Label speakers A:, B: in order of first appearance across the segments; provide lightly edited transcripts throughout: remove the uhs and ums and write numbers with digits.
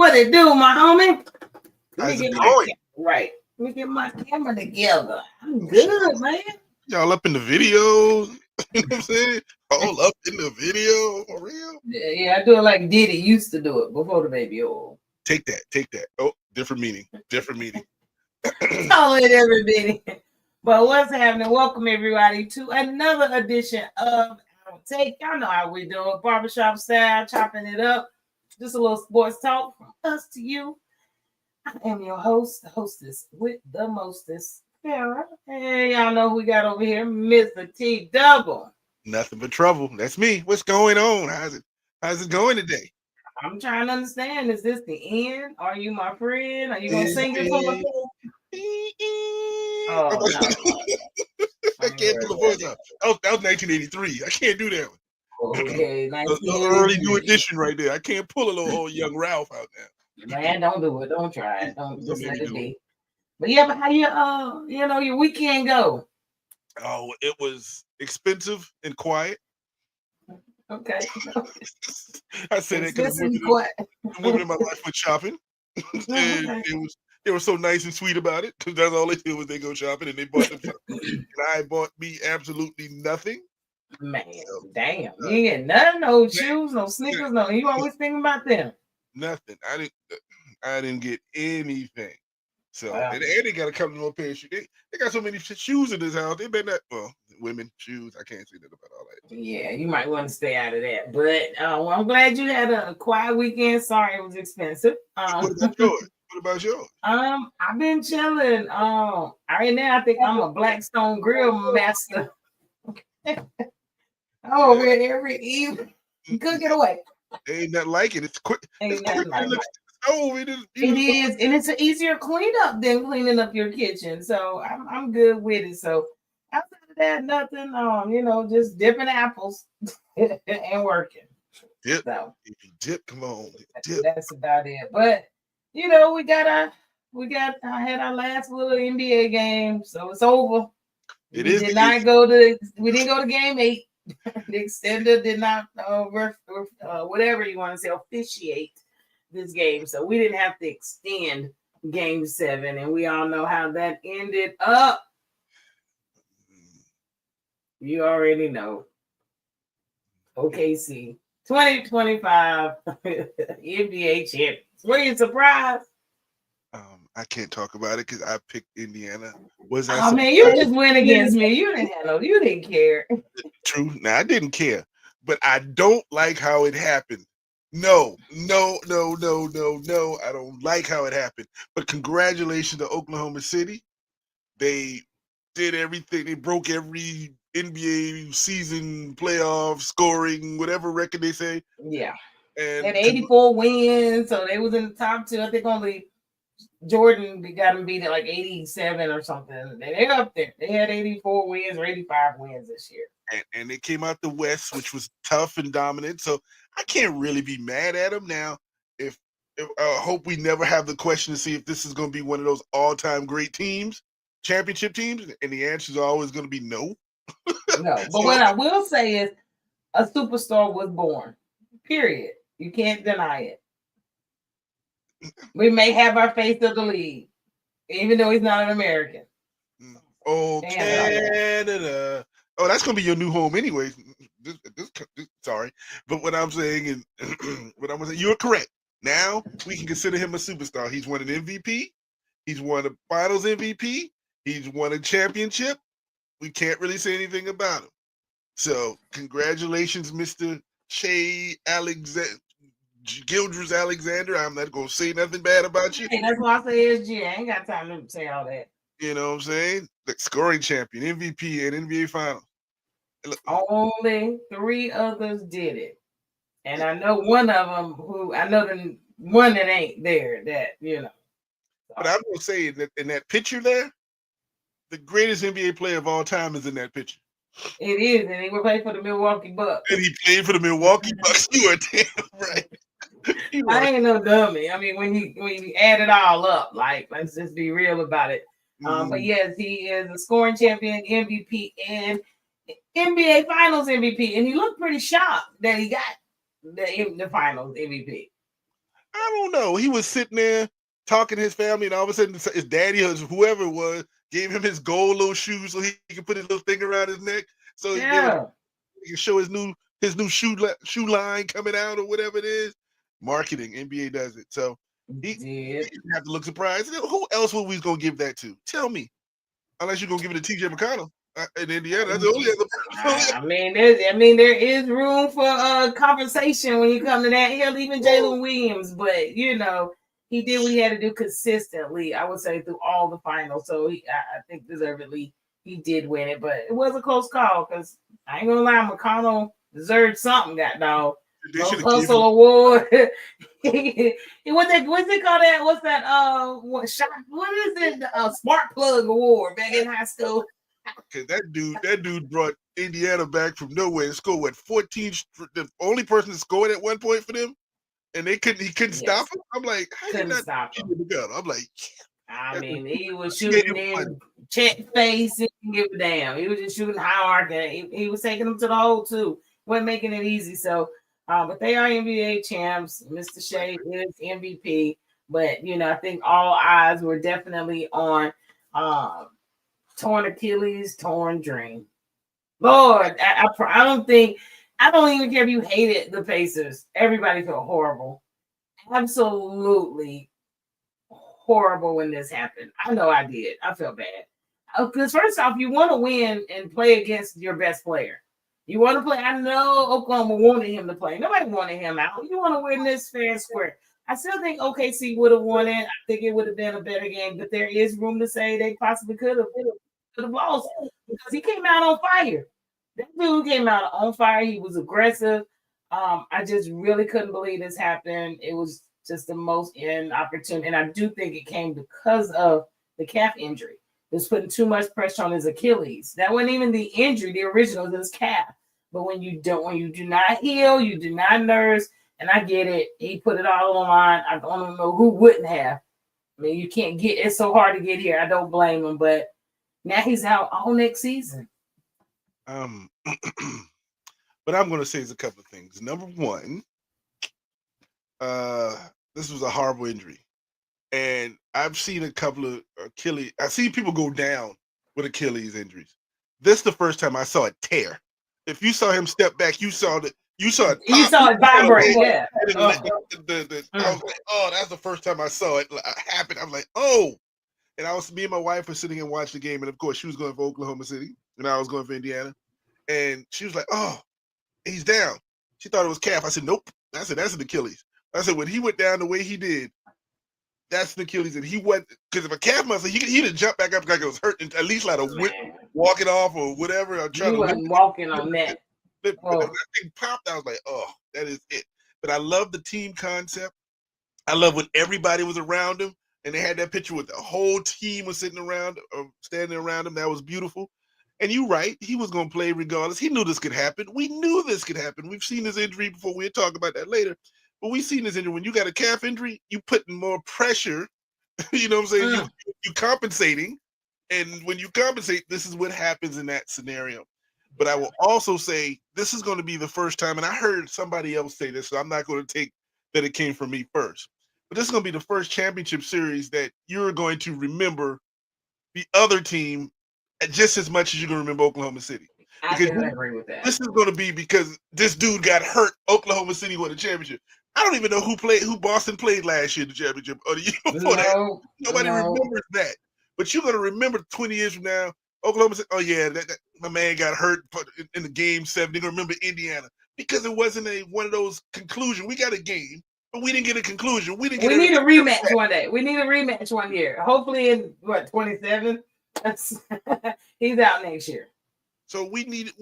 A: What it do, my homie? Let me
B: How's it
A: get my
B: going?
A: camera right. Let me get my camera together. I'm good, man.
B: Y'all up in the videos? You know what I'm saying? All up in the video for real?
A: Yeah, I do it like Diddy used to do it before the baby oil.
B: Take that. Take that. Oh, different meaning. Different meaning.
A: Totally everybody. But what's happening? Welcome everybody to another edition of Our Take. Y'all know how we do it. Barbershop style, chopping it up. Just a little sports talk from us to you. I am your host, the hostess with the mostest, Farrah. Hey, y'all know who we got over here, Mr. T Double.
B: Nothing but trouble. That's me. What's going on? How's it going today?
A: I'm trying to understand. Is this the end? Are you my friend? Are you gonna
B: Is
A: sing it for me?
B: it-
A: Oh no.
B: I can't pull the voice out. That was 1983. I can't do that one.
A: Okay,
B: The early new
A: 1983.
B: edition right there. I can't pull a little old young Ralph out there.
A: Man, don't do it. Don't try it. Don't
B: So
A: just let
B: maybe
A: it
B: do it.
A: be. But yeah, but how your weekend go?
B: Oh, it was expensive and quiet.
A: Okay.
B: I said that because
A: Expensive and quiet.
B: the women in my life went shopping, and
A: Okay.
B: they were so nice and sweet about it because that's all they did was they go shopping and they bought them something, and I bought me absolutely nothing.
A: Man,
B: So,
A: damn. You ain't get nothing, no
B: man,
A: shoes, no sneakers, no. You always thinking about them.
B: nothing. I didn't get anything. So
A: Wow.
B: and they got to come to no pair of shoes. They got so many shoes in this house. They better not. Well, women shoes. I can't say that about all that.
A: Yeah, you might want to stay out of that. But well, I'm glad you had a quiet weekend. Sorry it was expensive.
B: What about yours? What about yours?
A: I've been chilling. Right now I think I'm a Blackstone Grill master. I'm over here every evening. Cook it away.
B: Ain't nothing like it. It's quick. It's
A: Ain't
B: quick
A: nothing
B: to
A: like
B: look
A: it.
B: at the stove.
A: It is, and it's an easier cleanup than cleaning up your kitchen. So I'm good with it. So outside of that, nothing. Just dipping apples and working.
B: Dip.
A: So
B: If you dip, come on. Dip.
A: that's about it. But I had our last little NBA game, so it's over.
B: It
A: We
B: is
A: did
B: the
A: not go to we didn't go to game 8. The extender did not whatever you want to say officiate this game, so we didn't have to extend game 7, and we all know how that ended up. You already know. OKC 2025 NBA champions. Were you surprised?
B: I can't talk about it because I picked Indiana. Was I
A: Oh man, you
B: surprised?
A: just went against me. You didn't care.
B: True. Now I didn't care, but I don't like how it happened. No. I don't like how it happened. But congratulations to Oklahoma City. They did everything. They broke every NBA season playoff scoring, whatever record they say.
A: Yeah.
B: And
A: Had 84 wins, so they was in the top 2. I think only Jordan got them beat at like 87 or something. They're up there. They had 84 wins or 85 wins this year.
B: And they came out the West, which was tough and dominant. So I can't really be mad at them now. If I hope we never have the question to see if this is going to be one of those all-time great teams, championship teams, and the answers are always going to be no.
A: No, but what I will say is a superstar was born. Period. You can't deny it. We may have our face of the league, even though he's not an American.
B: Oh, Canada. Oh, that's going to be your new home anyway. Sorry. But what I'm saying is, you're correct. Now we can consider him a superstar. He's won an MVP. He's won a finals MVP. He's won a championship. We can't really say anything about him. So congratulations, Mr. Shea Gildress Alexander. I'm not going to say nothing bad about you.
A: Hey, that's why I say SG. I ain't got time to say all that.
B: You know what I'm saying? The scoring champion, MVP, and NBA Finals.
A: Only 3 others did it. And I know one of them the one that ain't there that,
B: But I'm going to say that in that picture there, the greatest NBA player of all time is in that picture.
A: It is, and he will play for the Milwaukee Bucks.
B: And he played for the Milwaukee Bucks. You are damn right.
A: I ain't no dummy. I mean, when you add it all up, like, let's just be real about it. But yes, he is a scoring champion, MVP, and NBA Finals MVP, and he looked pretty shocked that he got the Finals MVP.
B: I don't know. He was sitting there talking to his family, and all of a sudden, his daddy or whoever it was gave him his gold little shoes so he could put his little thing around his neck, so he can show his new shoe line coming out or whatever it is. Marketing, NBA does it, so he didn't have to look surprised. Who else were we gonna give that to? Tell me, unless you're gonna give it to TJ McConnell in Indiana. That's the only other.
A: I mean, there is room for conversation when you come to that. Hell, even Jalen Williams, but you know, he did what he had to do consistently. I would say through all the finals, so I think deservedly he did win it, but it was a close call because I ain't gonna lie, McConnell deserved something. That dog. Hustle award. What's they call that? What's that? What is it? Spark plug award back in high school.
B: Cause that dude brought Indiana back from nowhere and scored what 14. The only person that scored at one point for them, and he couldn't stop him. I'm like, how couldn't stop him? I'm like,
A: I mean, he was shooting in check face, he didn't give a damn. He was just shooting high arc, and he was taking them to the hole too. Wasn't making it easy. So, but they are NBA champs. Mr. Shea is MVP, but you know, I think all eyes were definitely on torn Achilles, torn dream. Lord, I don't even care if you hated the Pacers. Everybody felt horrible. Absolutely horrible when this happened. I know I did. I felt bad. Because first off, you want to win and play against your best player. You want to play. I know Oklahoma wanted him to play. Nobody wanted him out. You want to win this fair and square. I still think OKC would have won it. I think it would have been a better game, but there is room to say they possibly could have lost because he came out on fire. That dude came out on fire. He was aggressive. I just really couldn't believe this happened. It was just the most inopportune, and I do think it came because of the calf injury. It was putting too much pressure on his Achilles. That wasn't even the injury, the original, it was calf. But when you do not heal, you do not nurse, and I get it. He put it all on the line. I don't know who wouldn't have. I mean, you can't get. It's so hard to get here. I don't blame him, but now he's out all next season.
B: But I'm going to say a couple of things. Number one, this was a horrible injury. And I've seen a couple of Achilles. I've seen people go down with Achilles injuries. This is the first time I saw it tear. If you saw him step back, you saw it
A: vibrate. Yeah.
B: I was like, oh, that's the first time I saw it happen. I was like, oh. And me and my wife were sitting and watching the game, and of course, she was going for Oklahoma City, and I was going for Indiana. And she was like, oh, he's down. She thought it was calf. I said, nope. I said, that's an Achilles. I said, when he went down the way he did, that's the Achilles. And he went, because if a calf muscle, he'd have jumped back up like it was hurt, and at least like walking off or whatever. I'm trying
A: he wasn't walking on that.
B: But when that thing popped, I was like, oh, that is it. But I love the team concept. I love when everybody was around him, and they had that picture with the whole team was sitting around, standing around him. That was beautiful. And you're right, he was going to play regardless. He knew this could happen. We knew this could happen. We've seen his injury before. We'll talk about that later. But we've seen this injury. When you got a calf injury, you putting more pressure. You know what I'm saying? You compensating. And when you compensate, this is what happens in that scenario. But I will also say this is going to be the first time, and I heard somebody else say this, so I'm not going to take that it came from me first. But this is going to be the first championship series that you're going to remember the other team just as much as you're going to remember Oklahoma City.
A: I can agree with that.
B: This is going to be because this dude got hurt. Oklahoma City won the championship. I don't even know who Boston played last year in the championship or the year before that. Nobody remembers that. But you're going to remember 20 years from now, Oklahoma City, oh yeah, my man got hurt in the game 7. They're going to remember Indiana because it wasn't one of those conclusions. We got a game, but we didn't get a conclusion. We need
A: a rematch one day. We need a rematch one year. Hopefully in 27? He's out next year.
B: So we needed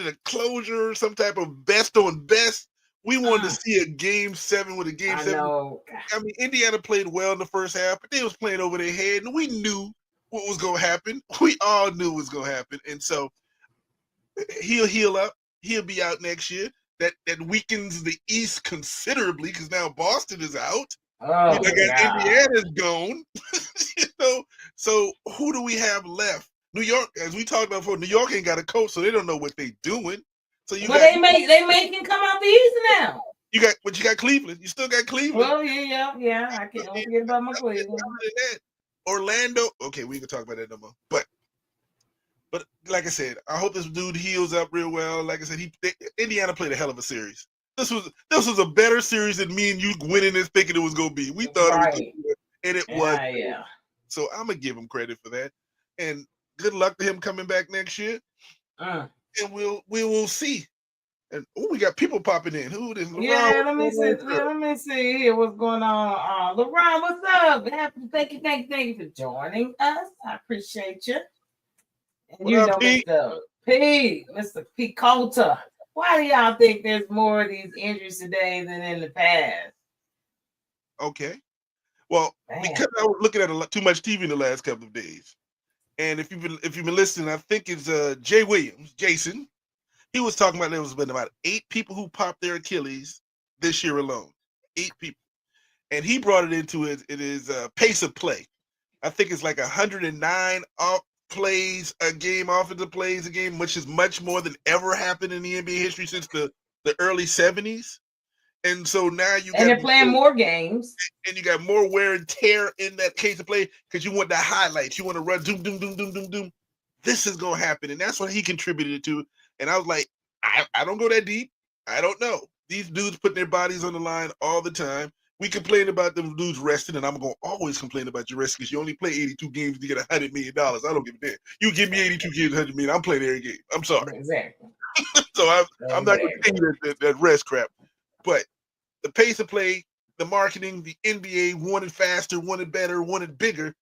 B: a closure, some type of best on best. We wanted to see a game 7 with a game 7. I mean, Indiana played well in the first half, but they was playing over their head, and we knew what was going to happen. We all knew what was going to happen, and so he'll heal up. He'll be out next year. That weakens the East considerably because now Boston is out. Indiana's gone. So who do we have left? New York, as we talked about before, New York ain't got a coach, so they don't know what they're doing. So they
A: make him come out the East now.
B: You got Cleveland. You still got Cleveland.
A: Well, yeah. I can't forget about my Cleveland.
B: Orlando. Okay, we can talk about that no more. But like I said, I hope this dude heals up real well. Like I said, Indiana played a hell of a series. This was a better series than me and you winning this thinking it was gonna be. We thought it was gonna be, and it was.
A: Yeah.
B: So I'm gonna give him credit for that. And good luck to him coming back next year. And we will see. And we got people popping in. Who is LeBron?
A: Yeah, let me see here what's going on. LeBron, what's up? Thank you for joining us. I appreciate you. And you know, Mr. P. Coulter. Why do y'all think there's more of these injuries today than in the past?
B: Okay. Well, because I was looking at too much TV in the last couple of days. And if you've been listening, I think it's Jason. He was talking about there was been about 8 people who popped their Achilles this year alone. 8 people. And he brought it into it is pace of play. I think it's like 109 plays a game, offensive plays a game, which is much more than ever happened in the NBA history since the early 70s. And so now
A: they're playing more games,
B: and you got more wear and tear in that case of play because you want the highlights. You want to run doom, doom, doom, doom, doom, doom. This is gonna happen, and that's what he contributed to. And I was like, I don't go that deep. I don't know. These dudes putting their bodies on the line all the time. We complain about them dudes resting, and I'm gonna always complain about your rest because you only play 82 games to get $100 million. I don't give a damn. You give me 82 games, $100 million. I'm playing every game. I'm sorry.
A: Exactly.
B: So I'm not gonna continue that rest crap. But the pace of play, the marketing, the NBA wanted faster, wanted better, wanted bigger.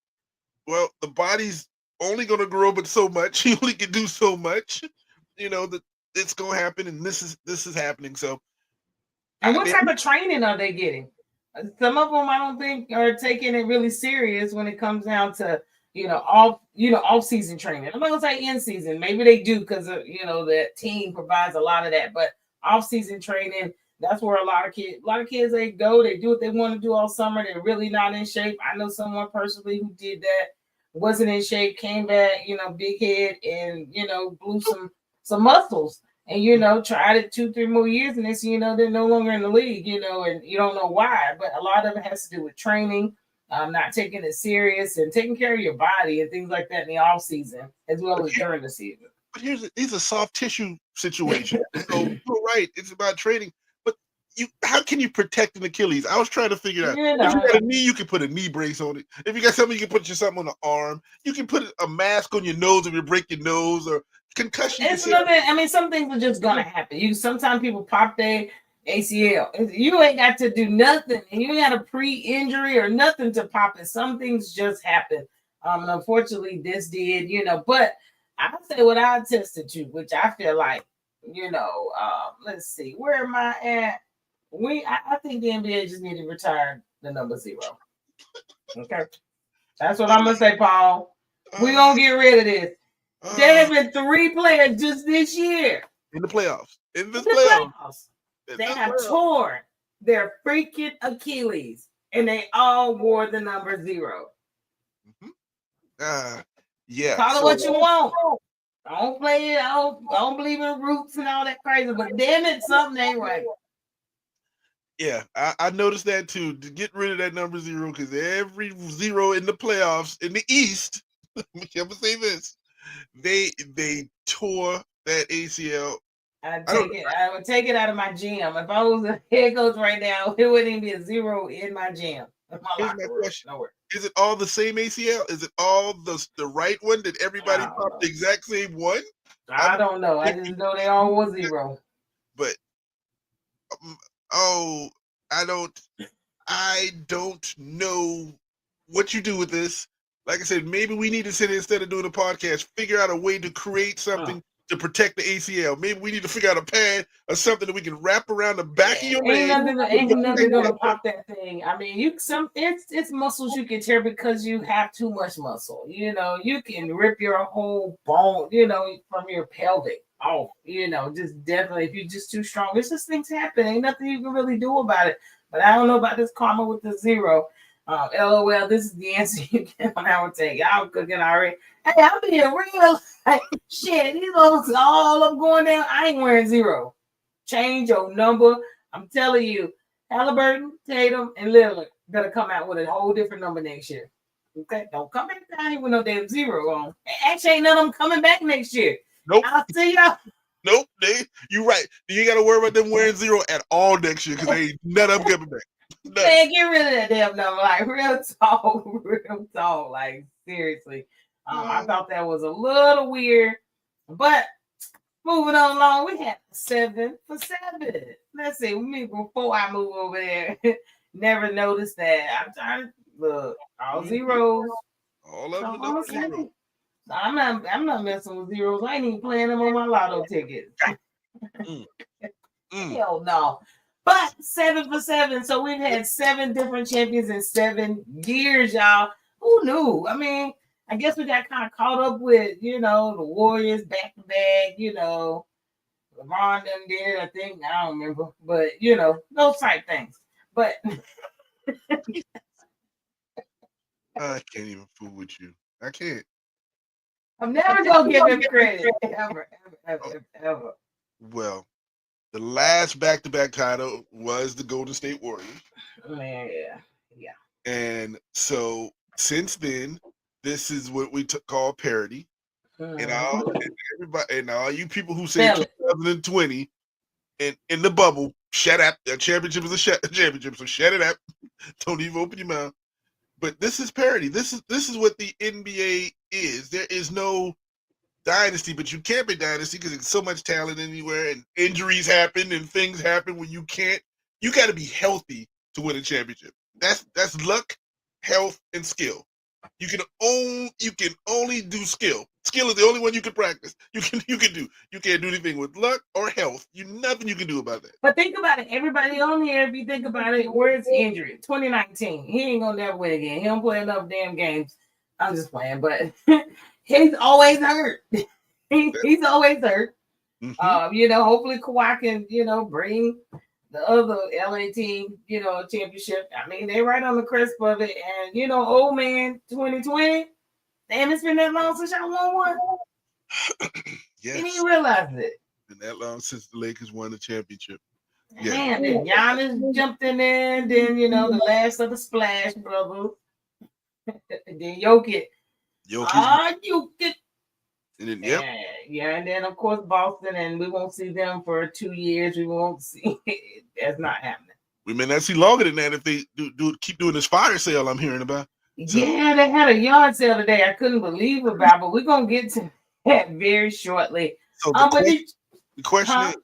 B: Well, the body's only going to grow but so much. You only can do so much. You know that it's going to happen, and this is happening. So,
A: and what type of training are they getting? Some of them I don't think are taking it really serious when it comes down to off season training. I'm not gonna say in season. Maybe they do because the team provides a lot of that, but off season training. That's where a lot of kids they go, they do what they want to do all summer. They're really not in shape. I know someone personally who did that, wasn't in shape, came back, big head and blew some muscles and tried it 2-3 more years and then they're no longer in the league, and you don't know why. But a lot of it has to do with training, not taking it serious and taking care of your body and things like that in the off season as well as during the season.
B: But here's a soft tissue situation. So you're right, it's about training. How can you protect an Achilles? I was trying to figure out. If you got a knee, you can put a knee brace on it. If you got something, you can put something on the arm. You can put a mask on your nose if you break your nose or concussion.
A: Some things are just gonna happen. Sometimes people pop their ACL. You ain't got to do nothing, and you ain't got a pre-injury or nothing to pop it. Some things just happen. And unfortunately, this did. But I say what I attested to, which I feel like, let's see, where am I at? I think the NBA just need to retire the number 0. Okay. That's what I'm going to say, Paul. We're going to get rid of this. There have been 3 players just this year.
B: In the playoffs.
A: They have torn their freaking Achilles, and they all wore the number 0.
B: Yeah.
A: Call it what you want. I don't play it. I don't believe in roots and all that crazy, but damn it, something ain't right.
B: Yeah, I noticed that too. To get rid of that number 0, because every 0 in the playoffs in the East, let me say this, they tore that ACL.
A: I would take it out of my gym. If I was a head coach right now, it wouldn't even be a 0 in my gym.
B: Here's my question. Is it all the same ACL? Is it all the right one? Did everybody pop the exact same one?
A: I don't know. I just know they all were 0.
B: But I don't know what you do with this. Like I said, maybe we need to sit instead of doing a podcast, figure out a way to create something to protect the ACL. Maybe we need to figure out a pad or something that we can wrap around the back of your leg.
A: Ain't nothing gonna pop that thing. I mean, it's muscles you can tear because you have too much muscle. You can rip your whole bone, from your pelvic off. Just definitely if you're just too strong. It's just things happen. Ain't nothing you can really do about it. But I don't know about this karma with the 0. LOL, this is the answer you get on our take. Y'all cooking already. Hey, I'm being real. Shit, these folks all up going down. I ain't wearing 0. Change your number. I'm telling you, Halliburton, Tatum, and Lillard better come out with a whole different number next year. Okay, don't come back down here with no damn zero on. Actually, ain't none of them coming back next year.
B: Nope.
A: I'll see y'all.
B: Nope. You right. You ain't got to worry about them wearing zero at all next year because they ain't none of them coming back.
A: Man, get rid of that damn number. Like, real talk. Like, seriously. I thought that was a little weird. But moving on along, we had 7 for 7. Let's see. Before I move over there, never noticed that. I'm trying to look. All zeros.
B: All of them zeros.
A: I'm not messing with zeros. I ain't even playing them on my lotto tickets. Hell no. But 7 for 7. So we've had 7 different champions in 7 years, y'all. Who knew? I mean, I guess we got kind of caught up with, the Warriors back to back, LeBron done did it, I think. I don't remember. But, those type things. But
B: I can't even fool with you. I can't.
A: I'm never gonna give him credit. Ever.
B: Well, the last back-to-back title was the Golden State Warriors.
A: Man, yeah.
B: And so since then, this is what we call parity. And all you people who say 2020 and in the bubble, shut up. The championship is a championship, so shut it up. Don't even open your mouth. But this is parity. This is what the NBA is. There is no dynasty, but you can't be dynasty because there's so much talent anywhere, and injuries happen and things happen when you can't. You got to be healthy to win a championship. That's luck, health, and skill. You can only do skill. Skill is the only one you can practice. You can't do anything with luck or health. Nothing you can do about that.
A: But think about it. Everybody on here, if you think about it, where's injury? 2019. He ain't gonna never win again. He don't play enough damn games. I'm just playing, but he's always hurt. He's always hurt. Mm-hmm. Hopefully Kawhi can, bring the other LA team, a championship. I mean, they're right on the crisp of it. And, old man 2020, damn, it's been that long since y'all won one.
B: Yes.
A: Didn't even realize it.
B: Been that long since the Lakers won the championship.
A: Yeah. Man, then Giannis jumped in there, and then, the last of the Splash Brothers. And then Jokic. Jokic. And then, yep. And then of course Boston, and we won't see them for 2 years. We won't see it. That's not happening.
B: We may not see longer than that if they keep doing this fire sale I'm hearing about.
A: So. Yeah, they had a yard sale today. I couldn't believe about, but we're gonna get to that very shortly.
B: So the question is,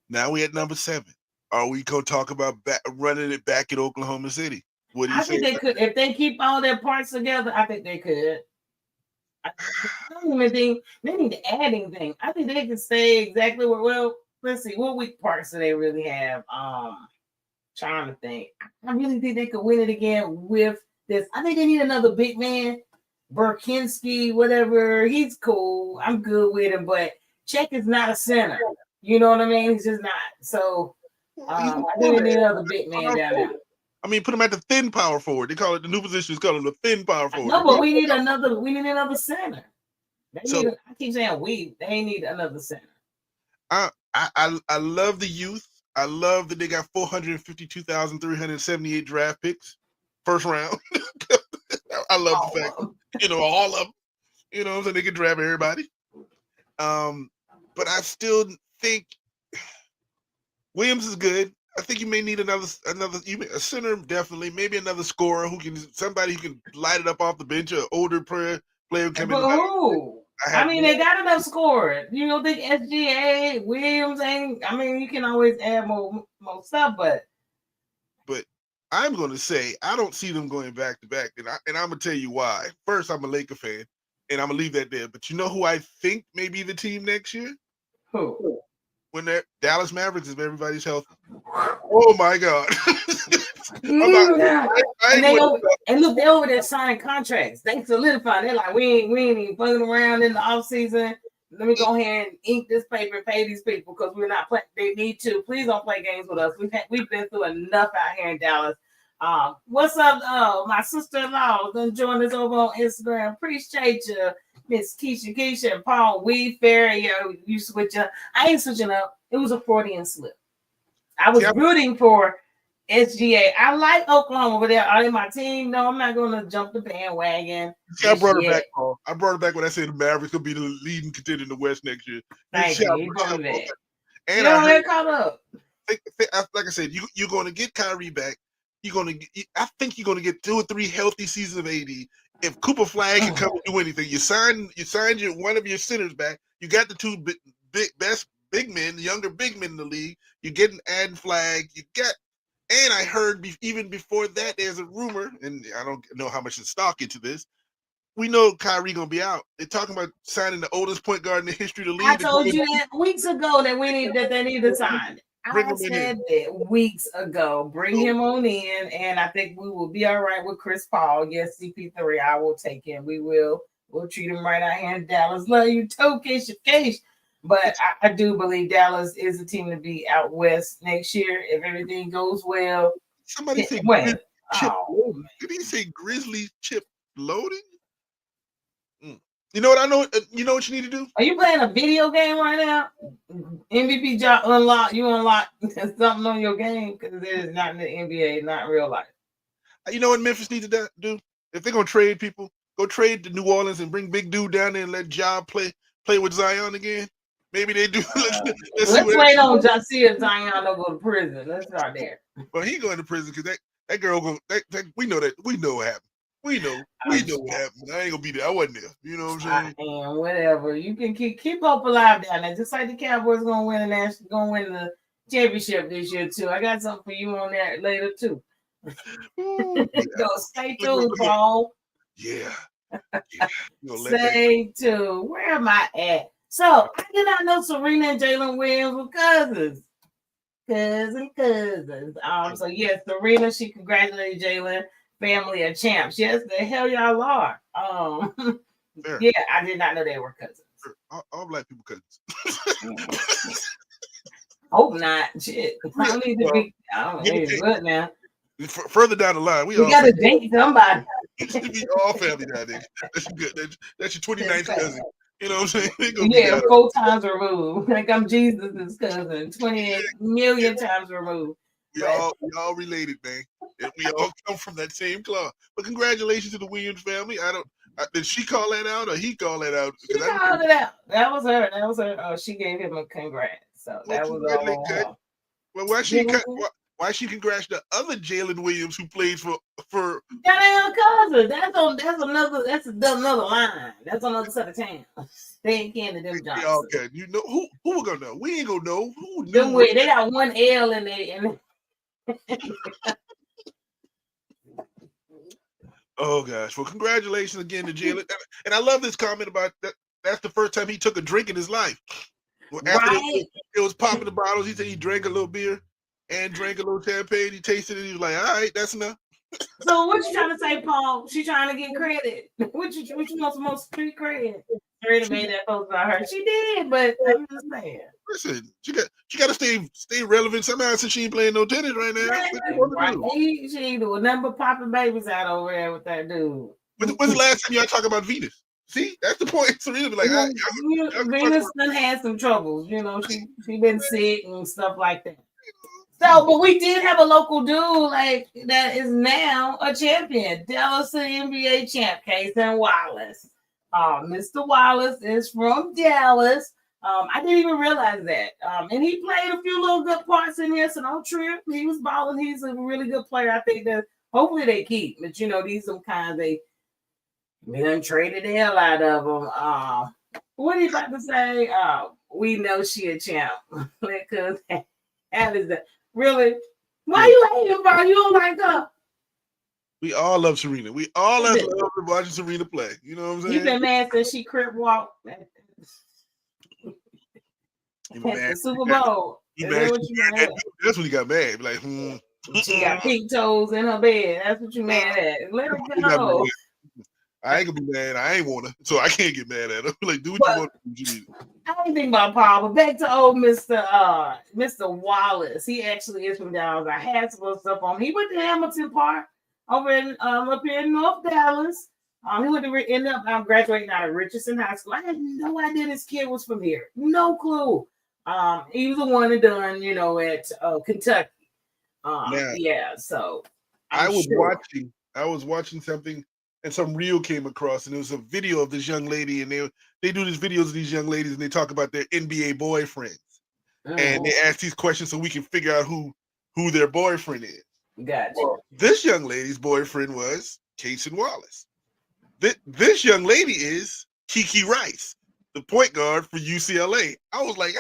B: now we at number 7. Are we gonna talk about running it back at Oklahoma City? What do you say?
A: I think they could if they keep all their parts together. I think they could. I don't even think they need to add anything. I think they can stay exactly where. Well, let's see, what weak parts do they really have? Trying to think. I really think they could win it again with this. I think they need another big man, Burkinski, whatever. He's cool. I'm good with him, but Czech is not a center. You know what I mean? He's just not. So I think they need another big man down there.
B: I mean, put him at the thin power forward. They call it the new position. Is called the thin power forward.
A: No, but we need another center. I keep saying they need another center.
B: I love the youth. I love that they got 452,378 draft picks, first round. I love the fact, all of them. So they can draft everybody. But I still think Williams is good. I think you may need a center, definitely, maybe another scorer somebody who can light it up off the bench, an older player who can.
A: But who? I mean, they got enough scoring. You don't think SGA, Williams ain't? I mean, you can always add more stuff, but
B: I'm going to say I don't see them going back to back, and I'm going to tell you why. First, I'm a Laker fan, and I'm going to leave that there. But you know who I think may be the team next year?
A: Who?
B: When they're Dallas Mavericks, if everybody's healthy. Oh my God!
A: And look, they're over there signing contracts. They solidify. They're like, we ain't even fucking around in the offseason. Let me go ahead and ink this paper and pay these people because we're not playing. They need to. Please don't play games with us. We've been through enough out here in Dallas. What's up? My sister-in-law done joined us over on Instagram. Appreciate you. Miss Keisha and Paul Weed Fair, you switch up. I ain't switching up. It was a Freudian slip. I was rooting for SGA. I like Oklahoma, but they're my team. No, I'm not going to jump the bandwagon.
B: See, I brought it back, Paul. I brought it back when I said the Mavericks could be the leading contender in the West next year.
A: Thank you. You done that.
B: And
A: you don't caught up.
B: Like I said, you're going to get Kyrie back. I think you're going to get 2 or 3 healthy seasons of AD. If Cooper Flag can come and do anything, you signed one of your centers back. You got the 2 best big men, the younger big men in the league. You're getting adding Flag. And I heard even before that, there's a rumor, and I don't know how much to stock into this. We know Kyrie gonna be out. They're talking about signing the oldest point guard in the history of the league.
A: I told you that weeks ago that they need to sign. I said that weeks ago. Bring him on in, and I think we will be all right with Chris Paul. Yes, CP3, I will take him. We'll treat him right out here in Dallas. Love you too, Kish. But I do believe Dallas is a team to be out west next year if everything goes well.
B: Somebody said Chip loading. Did he say Grizzly Chip loading? You know what I know? You know what you need to do?
A: Are you playing a video game right now? MVP job unlock. You unlock something on your game because it is not in the NBA, not real life.
B: You know what Memphis needs to do? If they're gonna trade people, go trade to New Orleans and bring Big Dude down there and let Ja play with Zion again. Maybe they do.
A: Let's wait on Ja. See if Zion don't go to prison. Let's start there.
B: Well, he going to prison because that girl go. We know that. We know what happened. We know what happened. I ain't gonna be there. I wasn't there. You know what I'm saying?
A: And whatever. You can keep hope alive down there. Just like the Cowboys gonna win the championship this year too. I got something for you on that later too. So stay tuned, Paul.
B: Yeah.
A: Stay tuned. Where am I at? So I did not know Serena and Jalen Williams were cousins. Cousins. So yes, Serena, she congratulated Jalen. Family of champs. Yes, the hell y'all are. Yeah, I did not know they were cousins.
B: All black people cousins.
A: Hope not. Shit. I don't need to be. I don't know. Good now.
B: Further down the line, we
A: got to date somebody.
B: We all family down there. That's good. That's your 29th cousin. You know what I'm saying?
A: Yeah, 4 times removed. Like I'm Jesus' cousin. 28 million times removed.
B: We all related, man. And we all come from that same cloth. But congratulations to the Williams family. Did she call that out or he call that out?
A: She called it out. That was her. Oh, she gave him a congrats. So that was all.
B: Well, why she congrats the other Jalen Williams who plays for
A: that ain't a cousin. That's another line. That's another set of towns. They ain't kin to them Johnson.
B: Okay, you know who we gonna know? We ain't gonna know who.
A: They got one L in there.
B: Oh gosh! Well, congratulations again to Jalen, and I love this comment about that. That's the first time he took a drink in his life. Well, after it was popping the bottles, he said he drank a little beer and drank a little champagne. He tasted it. He was like, "All right, that's enough."
A: So what you trying to say, Paul? She trying to get credit. What you want some more street credit? Serena made that post about her. She did, but I'm just saying.
B: Listen, she got to stay relevant somehow since she ain't playing no tennis right now.
A: She ain't doing nothing but popping babies out over there with that dude.
B: When's the last time y'all talk about Venus? See, that's the point. Serena be like,
A: Venus done had some troubles. You know, she been sick and stuff like that. So, but we did have a local dude like that is now a champion, Dallas NBA champ, Cason Wallace. Mr. Wallace is from Dallas. I didn't even realize that. And he played a few little good parts in here, so don't trip. He was balling. He's a really good player. I think that hopefully they keep. But you know, these some kinds they done traded the hell out of them. What are you about to say? We know she a champ because that is that. Really? Why you hating, bro? You don't like her?
B: We all love Serena. We all love watching Serena play. You know what I'm saying?
A: You been mad since she crip walked at the Super Bowl.
B: That's when you got mad. Like,
A: She got pink toes in her bed. That's what you mad at. Let her go.
B: I ain't gonna be mad. I ain't want to, so I can't get mad at her. Like, do what you want to do.
A: I ain't think about Paul, but back to old Mr. Wallace. He actually is from Dallas. I had some stuff on. He went to Hamilton Park over in up here in North Dallas. He went to end up graduating out of Richardson High School. I had no idea this kid was from here. No clue. He was the one that done, at Kentucky.
B: Now,
A: Yeah, so
B: I
A: I'm
B: was
A: sure.
B: watching, I was watching something, and some reel came across, and it was a video of this young lady, and they do these videos of these young ladies, and they talk about their NBA boyfriends, and they
A: Mhm.
B: ask these questions so we can figure out who their boyfriend is.
A: Gotcha.
B: Well, this young lady's boyfriend was Cason Wallace. This young lady is Kiki Rice, the point guard for UCLA. I was like,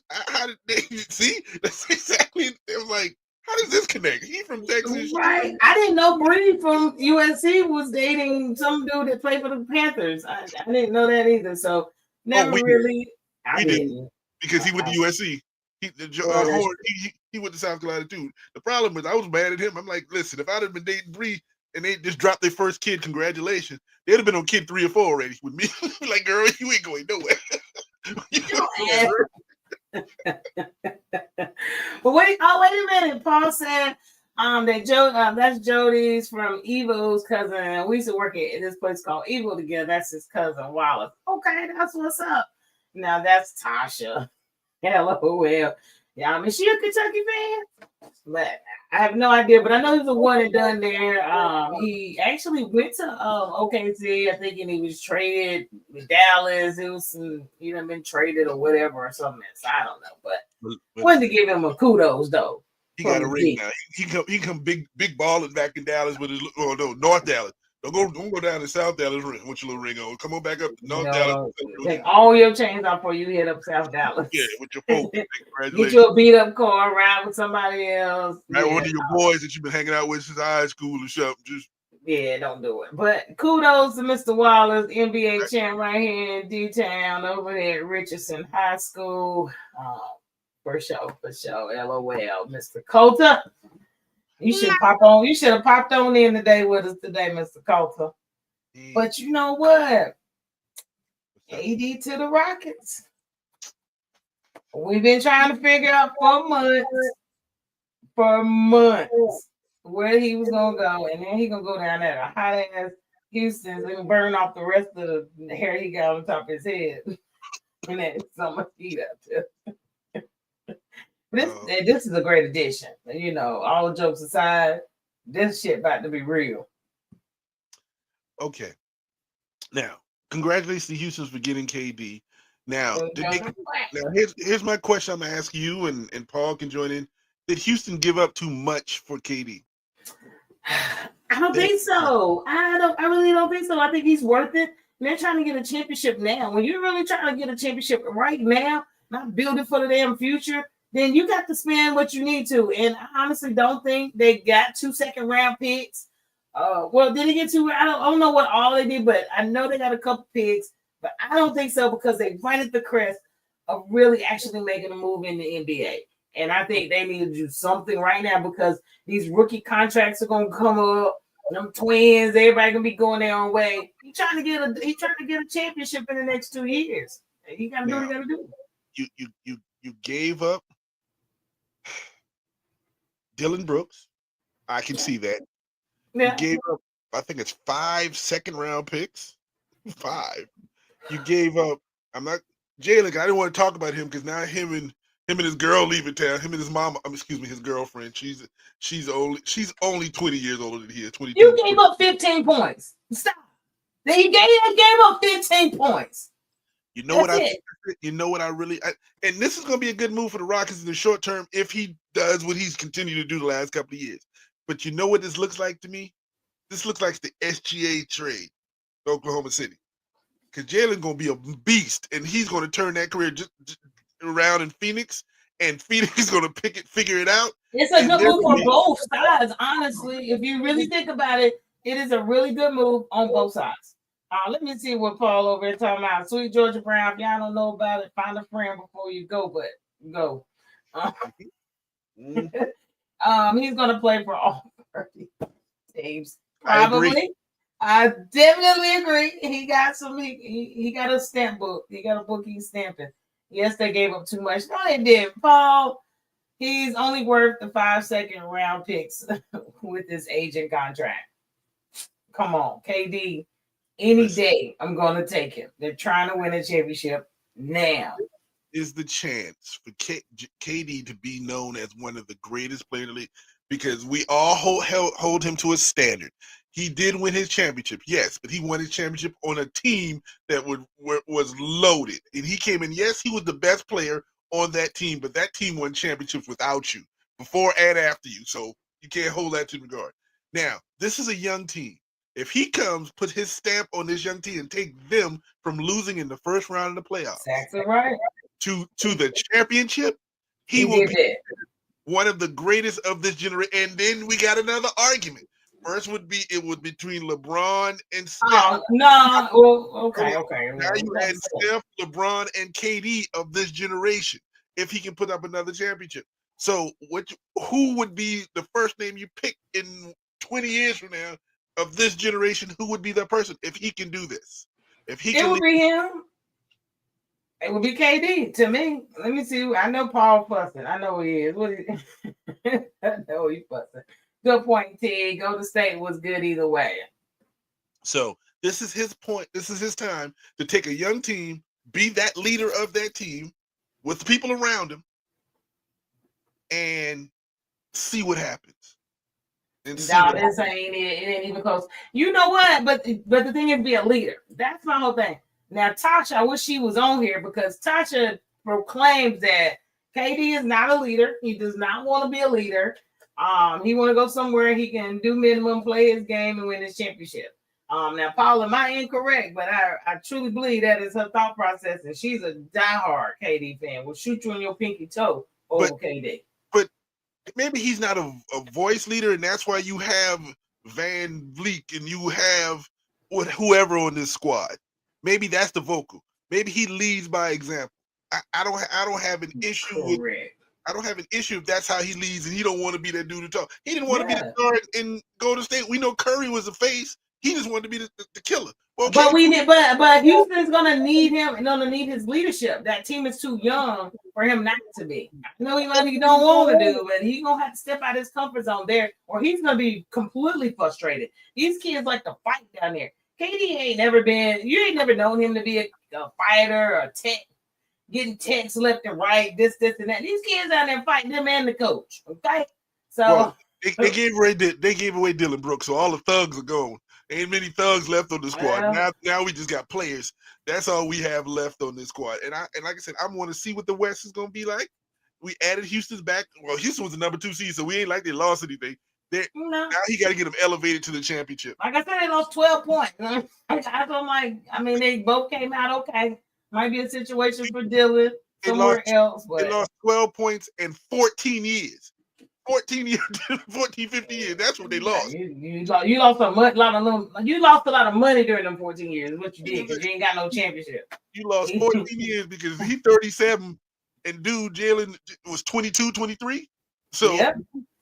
B: how did they see? That's exactly. It was like, how does this connect? He from Texas.
A: Right. I didn't know Bree from USC was dating some dude that played for the Panthers. I didn't know that either. So
B: Oh,
A: never
B: we knew.
A: really. I
B: We knew
A: didn't.
B: because he went to USC.
A: Well, that's
B: Howard, he went to South Carolina too. The problem is, I was mad at him. I'm like, listen, if I'd have been dating Bree and they just dropped their first kid, congratulations. They'd have been on kid 3 or 4 already with me. Like, girl, you ain't going nowhere.
A: But wait a minute. Paul said that's Jody's from Evo's cousin. We used to work at this place called Evo together. That's his cousin Wallace. Okay, that's what's up. Now that's Tasha. LOL. Yeah, is she a Kentucky fan? But I have no idea. But I know he's the one that done there. He actually went to OKC, I think, and he was traded with Dallas. It was been traded or whatever or something. So I don't know. But wanted to give him a kudos though.
B: He got a ring now. He come big balling back in Dallas with his North Dallas. Don't go down to South Dallas with your little ring on. Come on back up to North Dallas.
A: Take all your chains off before you head up South Dallas.
B: Yeah, with your folks.
A: Get you a beat up car, ride with somebody else.
B: Right, one of your boys that you've been hanging out with since high school or something. Just
A: don't do it. But kudos to Mr. Wallace, NBA champ right here in D-Town over there at Richardson High School. For sure. LOL, Mr. Coulter. You should pop on. You should have popped on in today with us today, Mr. Coulter. But you know what? AD to the Rockets. We've been trying to figure out for months where he was gonna go, and then he gonna go down there to hot ass Houston and burn off the rest of the hair he got on top of his head. And then so much heat up there. This is a great addition. All jokes aside, this shit about to be real.
B: Okay. Now, congratulations to Houston for getting KD. Now, here's my question I'm gonna ask you, and Paul can join in. Did Houston give up too much for KD?
A: I don't think so. I really don't think so. I think he's worth it. And they're trying to get a championship now. When you're really trying to get a championship right now, not building for the damn future, then you got to spend what you need to. And I honestly don't think they got 2 second-round picks. Well, did they get 2? I don't know what all they did, but I know they got a couple picks. But I don't think so because they right at the crest of really actually making a move in the NBA. And I think they need to do something right now because these rookie contracts are gonna come up. Them twins, everybody gonna be going their own way. He's trying to get a championship in the next 2 years. He gotta do what he gotta do.
B: You gave up Dillon Brooks. I can see that. Yeah. You gave up, I think it's 5 second-round picks. 5. You gave up. I'm not Jalen. I didn't want to talk about him because now him and his girl leaving town. Him and his mama. His girlfriend. She's only 20 years older than he is. 22.
A: You gave up 15 points. Stop. He gave up 15 points.
B: You know what I really. And this is going to be a good move for the Rockets in the short term if he does what he's continued to do the last couple of years. But you know what this looks like to me? This looks like the SGA trade, to Oklahoma City. Because Jalen's going to be a beast, and he's going to turn that career just around in Phoenix, and Phoenix is going to figure it out.
A: It's a good move for both sides, honestly. If you really think about it, it is a really good move on both sides. Let me see what Paul over here talking about. Sweet Georgia Brown, if y'all don't know about it, find a friend before you go, but go. He's going to play for all 30 teams, probably. I definitely agree. He got he got a stamp book. He got a book he's stamping. Yes, they gave up too much. No, they did. Paul, he's only worth the 5 second-round picks with his agent contract. Come on, KD. Any day, I'm going to take him. They're trying to win a championship now.
B: is the chance for KD to be known as one of the greatest players in the league because we all hold him to a standard. He did win his championship, yes, but he won his championship on a team that was loaded. And he came in, yes, he was the best player on that team, but that team won championships without you, before and after you. So you can't hold that to regard. Now, this is a young team. If he comes, put his stamp on this young team and take them from losing in the first round of the playoffs
A: exactly right.
B: to the championship, he will be one of the greatest of this generation. And then we got another argument. First would be between LeBron and Steph.
A: Oh, no. Well, okay.
B: Now you had Steph, LeBron, and KD of this generation. If he can put up another championship, so who would be the first name you pick in 20 years from now of this generation? Who would be that person if he can do this? If he
A: it would be him. It would be KD to me. Let me see. I know Paul fussing. I know he is. I know he's fussing. Good point, Ted. Golden State was good either way.
B: So this is his point. This is his time to take a young team, be that leader of that team with the people around him, and see what happens.
A: This ain't it. It ain't even close. You know what? But the thing is, be a leader. That's my whole thing. Now, Tasha, I wish she was on here because Tasha proclaims that KD is not a leader. He does not want to be a leader. He want to go somewhere he can do minimum, play his game, and win his championship. Now, Paula, am I incorrect? But I truly believe that is her thought process, and she's a diehard KD fan. Will shoot you in your pinky toe over KD.
B: But maybe he's not a voice leader, and that's why you have Van Vliet and you have whoever on this squad. Maybe that's the vocal. Maybe he leads by example. I don't have an issue with. I don't have an issue if that's how he leads, and he don't want to be that dude to talk. He didn't want to be the star in Golden State. We know Curry was the face. He just wanted to be the killer.
A: Well, but Houston's gonna need him and gonna need his leadership. That team is too young for him not to be. I know he don't want to do, but he's gonna have to step out his comfort zone there, or he's gonna be completely frustrated. These kids like to fight down there. KD ain't never known him to be a fighter or getting texts left and right, this and that. These kids out there fighting them and the coach. Okay, so
B: they gave away Dylan Brooks, so all the thugs are gone. Ain't many thugs left on the squad. Now we just got players. That's all we have left on this squad. And like I said, I want to see what the West is gonna be like. We added Houston's back. Well, Houston was the number 2 seed, so we ain't like they lost anything. Now he got to get them elevated to the championship.
A: Like I said, they lost 12 points. They both came out okay. Might be a situation for Dylan somewhere else. But
B: they lost 12 points in 14 years. 14 years, 14, 15 years. That's what they lost.
A: You lost a lot of money during them 14 years. Is what you did because you ain't got no championship.
B: You lost 14 years because he's 37 and Jalen was 22, 23. So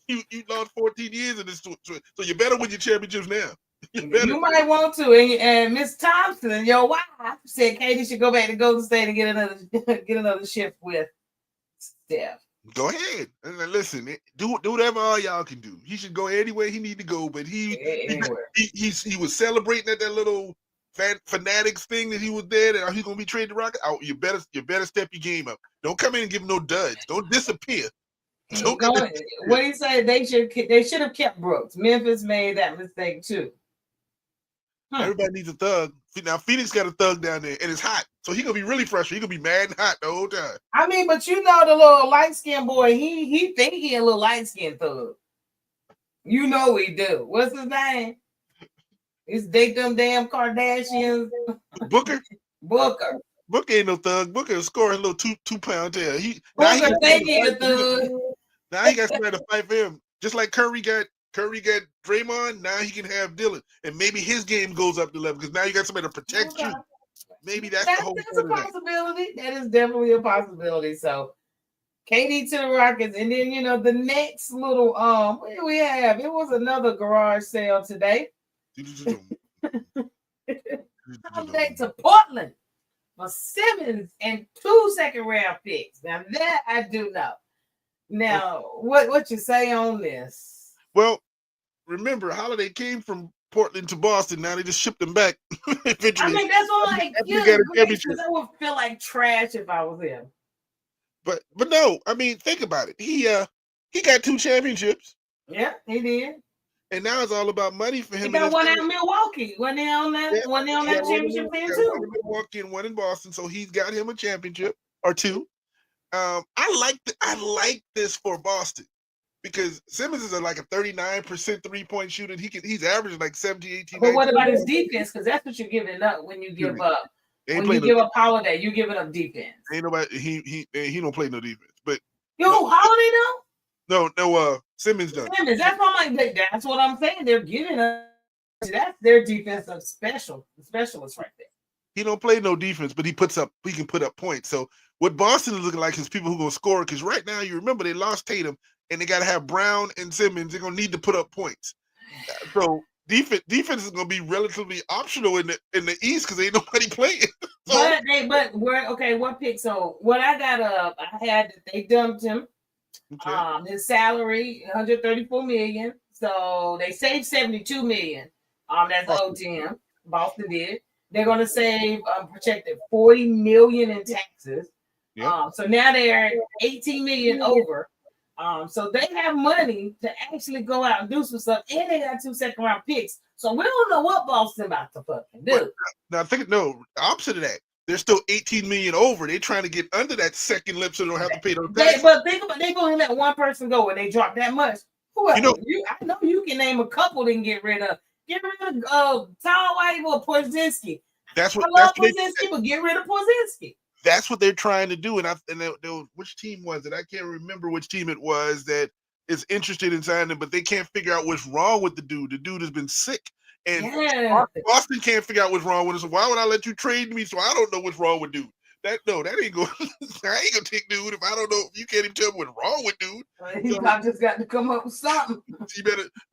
B: you lost 14 years in this. So you better win your championships now.
A: You might want to. And Miss Thompson, your wife, said KD should go back to Golden State and get another shift with Steph.
B: Go ahead and listen. Do whatever all y'all can do. He should go anywhere he need to go. But he was celebrating at that little fanatics thing that he was there. That he's gonna be traded to Rockets. Oh, you better step your game up. Don't come in and give him no duds. Don't disappear.
A: What he said, they should have kept Brooks. Memphis made that mistake too.
B: Everybody needs a thug. Now Phoenix got a thug down there, and it's hot, so he's gonna be really frustrated. He's gonna be mad and hot the whole time.
A: I mean, but the little light skinned boy, he think he a little light skinned thug. You know he do. What's his name? It's date them damn Kardashians.
B: Booker.
A: Booker
B: ain't no thug. Booker is scoring a little 2-pound tail.
A: Now he
B: got somebody to fight for him, just like Curry got Draymond. Now he can have Dylan, and maybe his game goes up the level because now you got somebody to protect you. Maybe that's the whole.
A: That's a possibility. That is definitely a possibility. So, KD to the Rockets, and then the next little what do we have? It was another garage sale today. Update to Portland for Simmons and 2 second-round picks. Now that I do know. Now, what you say on this?
B: Well, remember, Holiday came from Portland to Boston. Now they just shipped him back.
A: I mean, that's all I would feel like trash if I was him.
B: But no, I mean, think about it. He got 2 championships.
A: Yeah, he did.
B: And now it's all about money for him.
A: He got one out in Milwaukee. One there on that championship thing too.
B: One in Milwaukee and one in Boston. So he's got him a championship or 2. I like this for Boston because Simmons is like a 39% 3-point shooter. He's averaging like 17, 18.
A: But what about his defense? Because that's what you're giving up when you give up. When you give up Holiday, you're giving up defense.
B: Ain't nobody. He don't play no defense. But
A: Holiday though.
B: No, Simmons does.
A: Simmons, that's what I'm like. That's what I'm saying. They're giving us. That's their defensive specialist right there.
B: He don't play no defense, but he can put up points. So what Boston is looking like is people who gonna score. Because right now, you remember they lost Tatum, and they got to have Brown and Simmons. They're gonna need to put up points. So defense is gonna be relatively optional in the East because ain't nobody playing.
A: What pick? So what I got up, I had that they dumped him. Okay. His salary $134 million, so they saved $72 million. That's OTM. Boston did. They're going to save projected $40 million in taxes. Yep. So now they're $18 million over. So they have money to actually go out and do some stuff, and they got 2 second-round picks. So we don't know what Boston about to fucking do.
B: Now opposite of that. They're still $18 million over. They're trying to get under that second lip so they don't have to pay those taxes.
A: But think about they're going to let one person go and they drop that much. I know you can name a couple they can get rid of. Get rid of Tall White or Porzingis. I love Porzingis, but get rid of Porzingis.
B: That's what they're trying to do. Which team was it? I can't remember which team it was that is interested in signing him, but they can't figure out what's wrong with the dude. The dude has been sick. And Boston can't figure out what's wrong with us. So why would I let you trade me? So I don't know what's wrong with dude. That ain't going. I ain't gonna take dude if I don't know. You can't even tell me what's wrong with dude.
A: He just got to come up with something.
B: You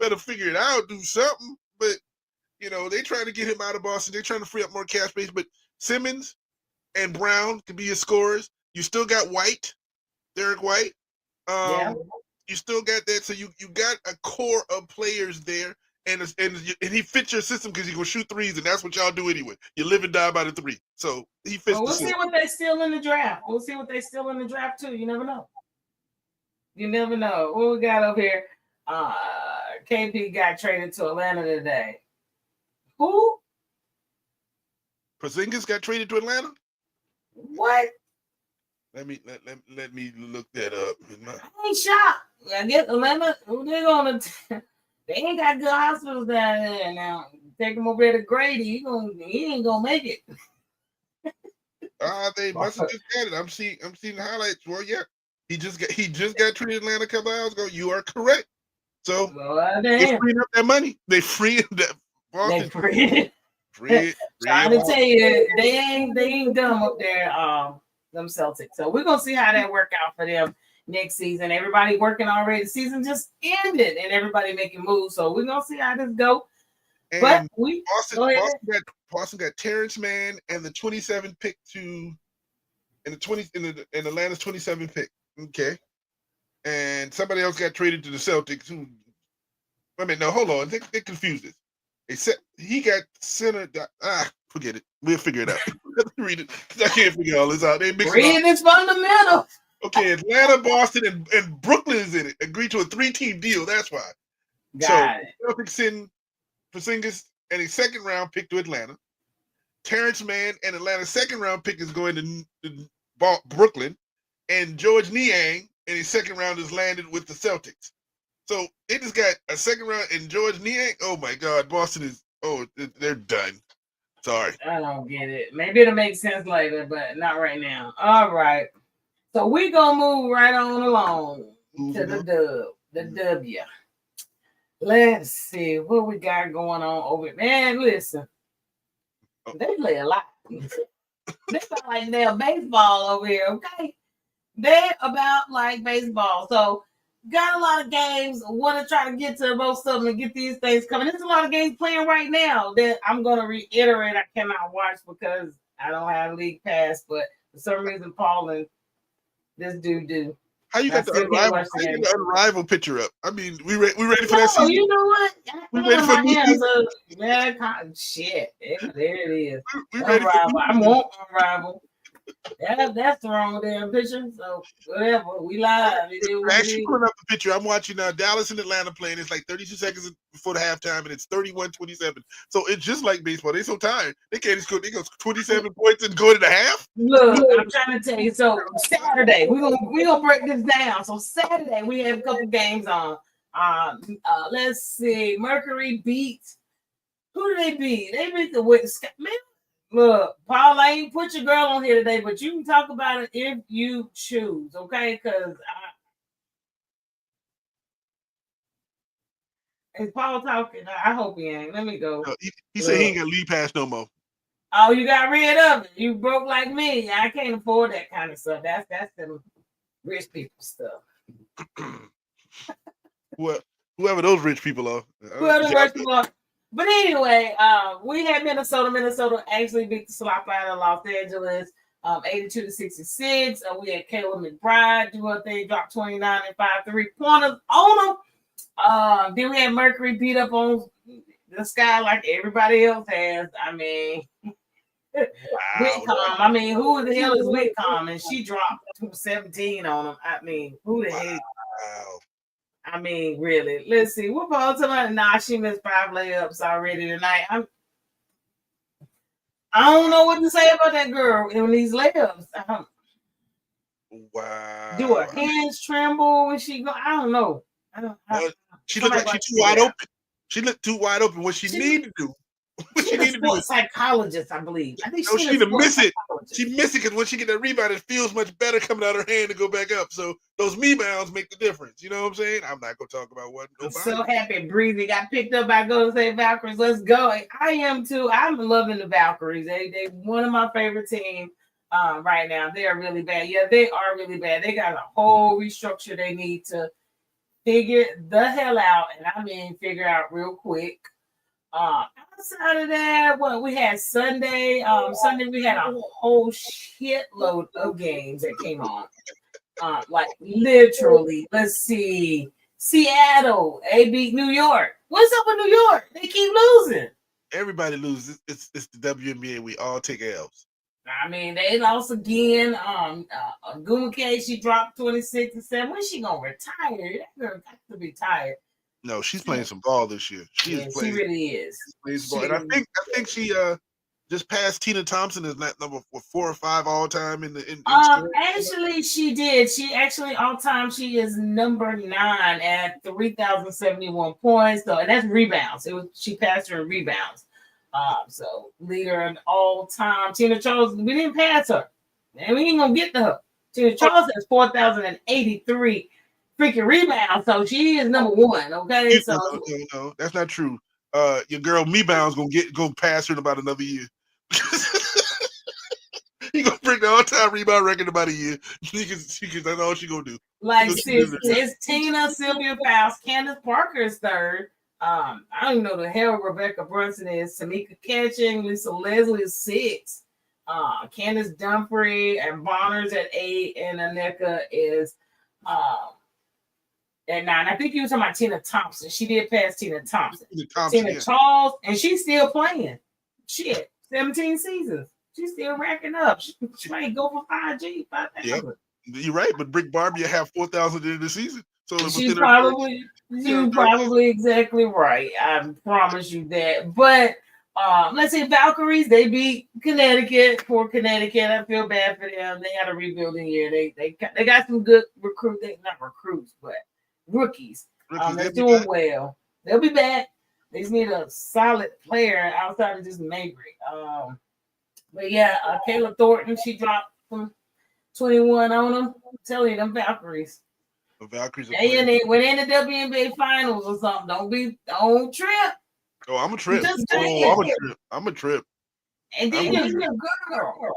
B: better figure it out. Do something. But they trying to get him out of Boston. They're trying to free up more cap space. But Simmons and Brown could be his scorers. You still got Derek White. You still got that. So you got a core of players there. And he fits your system because he's gonna shoot threes, and that's what y'all do anyway. You live and die by the 3. So he fits.
A: We'll see what they steal in the draft. We'll see what they steal in the draft too. You never know. What we got over here? KP got traded to Atlanta today. Who?
B: Porzingis got traded to Atlanta.
A: What?
B: Let me look that up.
A: I ain't shocked. I guess Atlanta. They're gonna. They ain't got good hospitals down there now. Take him over there to Grady. He ain't gonna make it.
B: They must have just got it. I'm seeing the highlights. Well, yeah, he just got traded to Atlanta a couple hours ago. You are correct. So they freed up that money. They freed that. Boston. They freed.
A: Trying to tell you, they ain't dumb up there. Them Celtics. So we're gonna see how that work out for them next season. Everybody working already. The season just ended and everybody making moves. So we're gonna see how this go.
B: And
A: but
B: Boston got Terrence Mann and the 27th pick in Atlanta's 27th pick. Okay. And somebody else got traded to the Celtics who hold on. They confused it. They said he got center. Forget it. We'll figure it out. Let's read it. I can't figure all this out. They
A: reading is fundamental.
B: Okay, Atlanta, Boston, and Brooklyn is in it. Agreed to a 3-team deal. That's why. Celtics send Porzingis and a second-round pick to Atlanta. Terrence Mann and Atlanta's second-round pick is going to Brooklyn. And George Niang and his second round is landed with the Celtics. So they just got a second round and George Niang. Oh, my God. Boston is they're done. Sorry.
A: I don't get it. Maybe it'll make sense later, but not right now. All right. So we're going to move right on along to the W. Let's see what we got going on over. Man, listen. They play a lot. They sound like they're baseball over here, okay? They're about like baseball. So got a lot of games. Want to try to get to most of them and get these things coming. There's a lot of games playing right now that I'm going to reiterate I cannot watch because I don't have League Pass, but for some reason, Paul and this dude do.
B: How you got the unrivaled picture up? I mean, we ready for that season?
A: You know what?
B: We ready for
A: shit. There it is.
B: We ready
A: I want Unrivaled. That's the wrong damn picture. So whatever, we live. It is what it
B: Actually,
A: is.
B: pulling up the picture. I'm watching Dallas and Atlanta playing. It's like 32 seconds before the halftime, and it's 31-27. So it's just like baseball. They're so tired. They can't score. They go 27 points and go to the half.
A: Look, I'm trying to tell you. So Saturday, we gonna break this down. So Saturday, we have a couple games on. Let's see. Mercury beat. Who do they beat? They beat the Wisconsin. Man, look, Paul, I ain't put your girl on here today, but you can talk about it if you choose, okay? Because is Paul talking? I hope he ain't. Let me go.
B: No, he said he ain't got lead pass no more.
A: Oh, you got rid of it. You broke like me. I can't afford that kind of stuff. That's the rich people stuff.
B: Whoever those rich people are.
A: Whoever the rich people are. But anyway, we had Minnesota. Minnesota actually beat the slop out of Los Angeles, 82-66. We had Caleb McBride do her thing, drop 29 and 5 3-pointers on them. Then we had Mercury beat up on the Sky like everybody else has. I mean, Whitcomb. I mean, who the hell is Whitcomb? And she dropped 17 on him. I mean, who the heck?
B: Wow.
A: I mean, really. Let's see. What Paul tonight? Nah, she missed 5 layups already tonight. I don't know what to say about that girl in these layups.
B: Wow.
A: Do her hands tremble when she go? I don't know.
B: She looked like she's too wide open. She looked too wide open. What she needed to do.
A: She's a sports psychologist, I believe. I think
B: she need to miss it. She miss it because when she get that rebound, it feels much better coming out of her hand to go back up. So those rebounds make the difference. You know what I'm saying? I'm not gonna talk about what.
A: I'm so happy Breezy got picked up by Golden State Valkyries. Let's go. I am too. I'm loving the Valkyries. They one of my favorite teams right now. They are really bad. Yeah, they are really bad. They got a whole restructure they need to figure the hell out, and I mean figure out real quick. Outside of that, what we had Sunday. Sunday we had a whole shitload of games that came on. Like literally, let's see. Seattle, they beat New York. What's up with New York? They keep losing.
B: Everybody loses. It's the WNBA. We all take L's.
A: I mean, they lost again. Gumake, she dropped 26 and 7. When's she gonna retire? That girl got to be tired.
B: No, she's playing some ball this year. She
A: really is.
B: And I think she just passed Tina Thompson as number 4 or 5 all time in
A: actually she did. She actually all time she is number 9 at 3,071 points. So and that's rebounds. She passed her in rebounds. So leader in all time. Tina Charles, we didn't pass her. And we ain't gonna get to her. Tina Charles has 4,083 freaking rebounds, so she is number 1. Okay, so
B: no, that's not true. Your girl Mebound's gonna pass her in about another year. He gonna break the all-time rebound record in about a year. That's all she gonna do.
A: Like it's Tina, Sylvia Fowles, Candace Parker is 3rd. I don't even know the hell Rebecca Brunson is. Tamika Catching, Lisa Leslie is 6. Candace Dumfrey and Bonner's at 8, and Aneka is at 9. I think you were talking about Tina Thompson. She did pass Tina Thompson. Tina Charles, and she's still playing. Shit, 17 seasons. She's still racking up. She might go for 5G, 5,000.
B: Yep. You're right, but Brick Barbie have 4,000 in the season. So
A: she's probably exactly right. I promise you that. But let's say Valkyries, they beat Connecticut. Poor Connecticut. I feel bad for them. They had a rebuilding year. They got some good not recruits, but rookies. They're doing well. They'll be back. They just need a solid player outside of just Mabry. But yeah, Kayla Thornton, she dropped from 21 on them. I'm telling you, them Valkyries.
B: The Valkyries are
A: they went in the WNBA finals or something. Don't trip.
B: Oh, I'm a trip. I'm a trip.
A: And then your girl.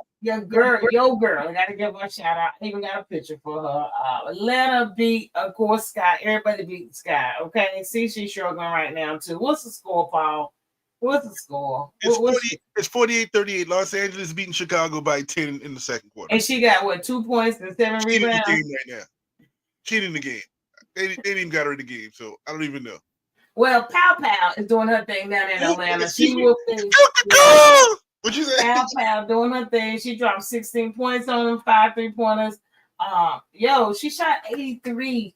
A: I gotta give her a shout out. I even got a picture for her. Atlanta beat, of course, Sky. Everybody beat Sky. Okay, see, she's struggling right now too. What's the score, Paul? What's the score?
B: It's 48-38. Los Angeles beating Chicago by 10 in the second quarter.
A: And she got 2 points and 7 rebounds.
B: She's in the game right now. She's in the game. They didn't even got her in the game, so I don't even know.
A: Well, Pow is doing her thing down in Atlanta. She will finish.
B: What you say?
A: Pow doing her thing. She dropped 16 points on them, 5 3-pointers. She shot 83%